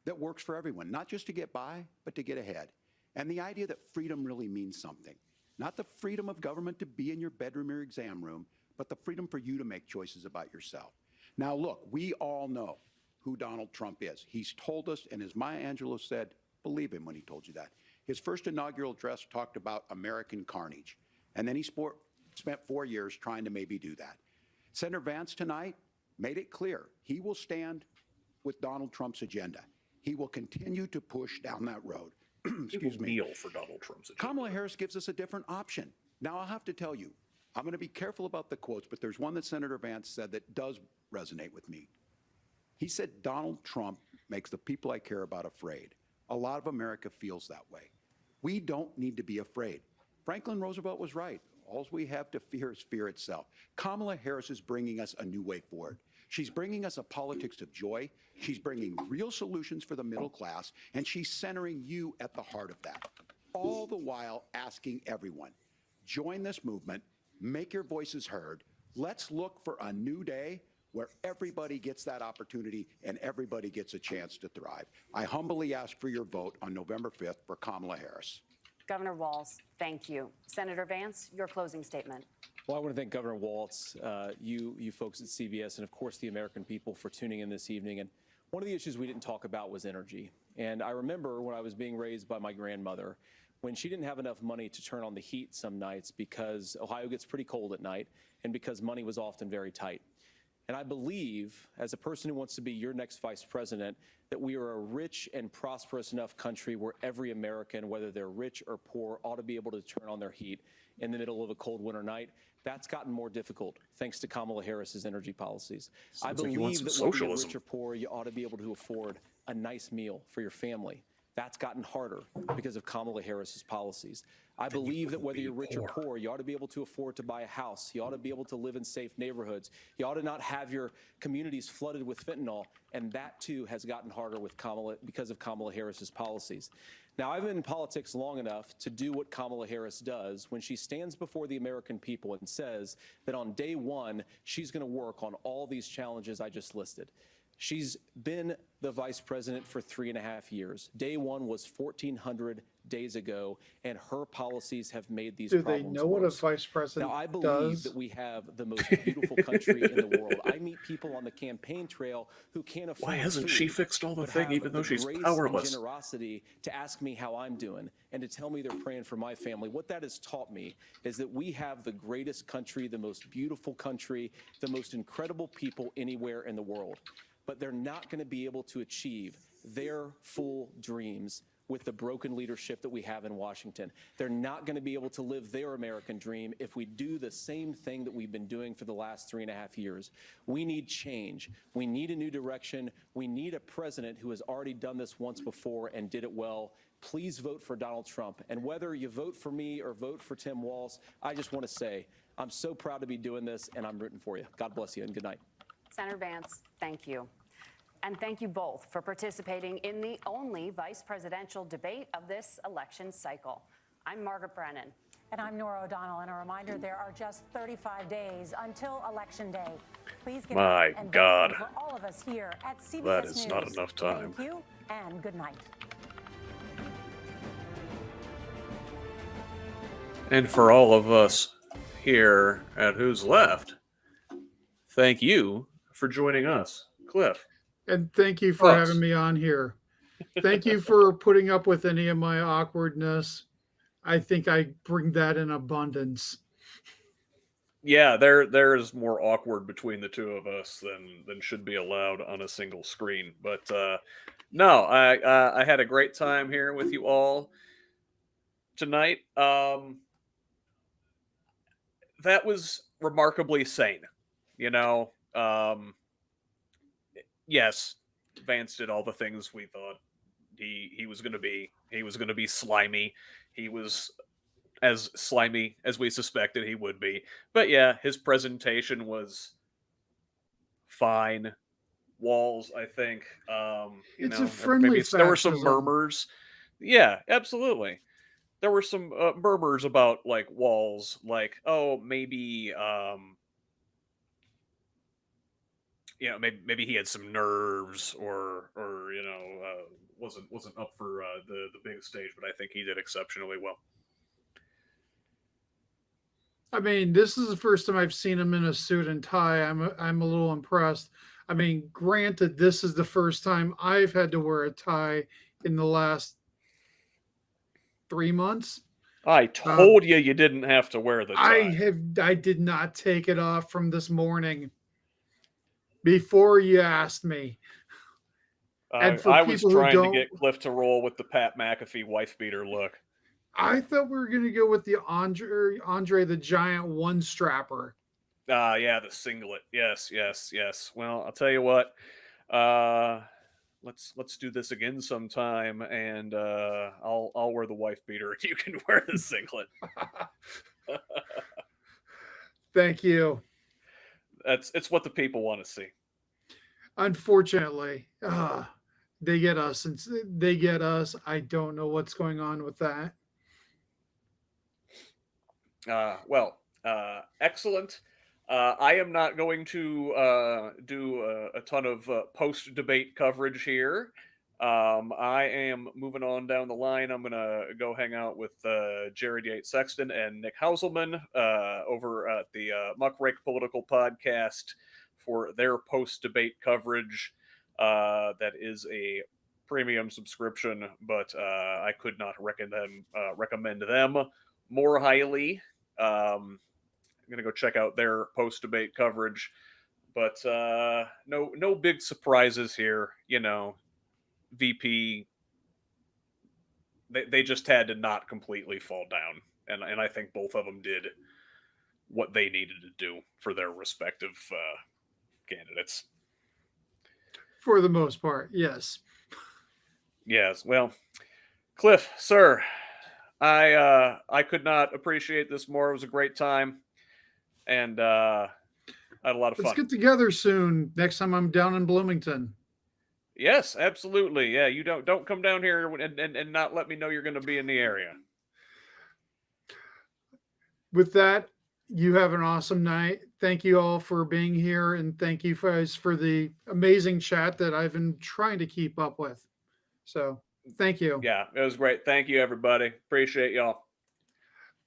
that works for everyone, not just to get by, but to get ahead. And the idea that freedom really means something. Not the freedom of government to be in your bedroom or exam room, but the freedom for you to make choices about yourself. Now, look, we all know who Donald Trump is. He's told us, and as Maya Angelou said, believe him when he told you that. His first inaugural address talked about American carnage, and then he spent 4 years trying to maybe do that. Senator Vance tonight made it clear he will stand with Donald Trump's agenda. He will continue to push down that road. Excuse me. Kneel for Donald Trump's agenda. Kamala Harris gives us a different option. Now, I'll have to tell you, I'm going to be careful about the quotes, but there's one that Senator Vance said that does resonate with me. He said, Donald Trump makes the people I care about afraid. A lot of America feels that way. We don't need to be afraid. Franklin Roosevelt was right. All we have to fear is fear itself. Kamala Harris is bringing us a new way forward. She's bringing us a politics of joy. She's bringing real solutions for the middle class, and she's centering you at the heart of that. All the while asking everyone, join this movement, make your voices heard. Let's look for a new day where everybody gets that opportunity and everybody gets a chance to thrive. I humbly ask for your vote on November 5th for Kamala Harris. Governor Walz, thank you. Senator Vance, your closing statement. Well, I want to thank Governor Walz, you folks at CBS, and of course the American people for tuning in this evening. And one of the issues we didn't talk about was energy. And I remember when I was being raised by my grandmother, when she didn't have enough money to turn on the heat some nights because Ohio gets pretty cold at night and because money was often very tight. And I believe, as a person who wants to be your next vice president, that we are a rich and prosperous enough country where every American, whether they're rich or poor, ought to be able to turn on their heat in the middle of a cold winter night. That's gotten more difficult thanks to Kamala Harris's energy policies. I believe that whether you're rich or poor, you ought to be able to afford a nice meal for your family. That's gotten harder because of Kamala Harris's policies. I believe that whether you're rich or poor, you ought to be able to afford to buy a house. You ought to be able to live in safe neighborhoods. You ought to not have your communities flooded with fentanyl. And that, too, has gotten harder with because of Kamala Harris's policies. Now, I've been in politics long enough to do what Kamala Harris does when she stands before the American people and says that on day one, she's going to work on all these challenges I just listed. She's been the vice president for 3.5 years. Day one was 1,400 days ago, and her policies have made these problems worse. Do they know what a vice president Now, I believe does? that we have the most beautiful country in the world. I meet people on the campaign trail who can't afford Why hasn't food, she fixed all the but thing, have even though the she's grace powerless? and generosity to ask me how I'm doing and to tell me they're praying for my family. What that has taught me is that we have the greatest country, the most beautiful country, the most incredible people anywhere in the world. But they're not going to be able to achieve their full dreams with the broken leadership that we have in Washington. They're not going to be able to live their American dream if we do the same thing that we've been doing for the last 3.5 years. We need change. We need a new direction. We need a president who has already done this once before and did it well. Please vote for Donald Trump. And whether you vote for me or vote for Tim Walz, I just want to say I'm so proud to be doing this, and I'm rooting for you. God bless you, and good night. Senator Vance, thank you. And thank you both for participating in the only vice presidential debate of this election cycle. I'm Margaret Brennan. And I'm Nora O'Donnell. And a reminder, there are just 35 days until Election Day. Please get out and vote for all of us here at CBS That News. is not enough time. Thank you, and good night. And for all of us here at Who's Left, thank you for joining us, Cliff. And thank you for having me on here. Thank you for putting up with any of my awkwardness. I think I bring that in abundance. Yeah, there is more awkward between the two of us than should be allowed on a single screen. But no, I had a great time here with you all tonight. That was remarkably sane, you know. Yes, Vance did all the things we thought he was going to be. He was going to be slimy. He was as slimy as we suspected he would be. But yeah, his presentation was fine. Walz, I think. It's a friendly there were some fascism. murmurs. Yeah, absolutely. There were some murmurs about like Walz, like, oh, maybe maybe he had some nerves or wasn't up for the big stage, but I think he did exceptionally well. I mean, this is the first time I've seen him in a suit and tie. I'm a little impressed. I mean, granted, this is the first time I've had to wear a tie in the last 3 months. I told you didn't have to wear the tie. I did not take it off from this morning before you asked me. And for I people was who trying to don't, get Cliff to roll with the Pat McAfee wife beater look. I thought we were going to go with the Andre the Giant one strapper. Yeah, the singlet. Yes. Well, I'll tell you what. Let's do this again sometime, and I'll wear the wife beater, and you can wear the singlet. Thank you. It's what the people want to see. Unfortunately, they get us, and they get us. I don't know what's going on with that. Excellent. I am not going to do a ton of post-debate coverage here. I am moving on down the line. I'm going to go hang out with Jared Yates Sexton and Nick Hauselman over at the Muckrake Political Podcast for their post-debate coverage. That is a premium subscription, but I could not recommend them more highly. I'm gonna go check out their post-debate coverage, but no big surprises here. You know, VP, they just had to not completely fall down, and I think both of them did what they needed to do for their respective candidates. For the most part, yes. Yes. Well, Cliff, sir, I could not appreciate this more. It was a great time, and I had a lot of Let's fun. get together soon. Next time I'm down in Bloomington. Yes, absolutely. Yeah, you don't come down here and not let me know you're going to be in the area. With that, you have an awesome night. Thank you all for being here, and thank you guys for the amazing chat that I've been trying to keep up with. So thank you. Yeah, it was great. Thank you, everybody. Appreciate y'all.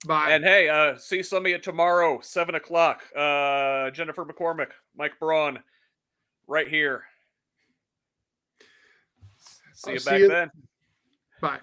Bye. And hey, see some of you tomorrow, 7 o'clock. Jennifer McCormick, Mike Braun, right here. See you back then. Bye.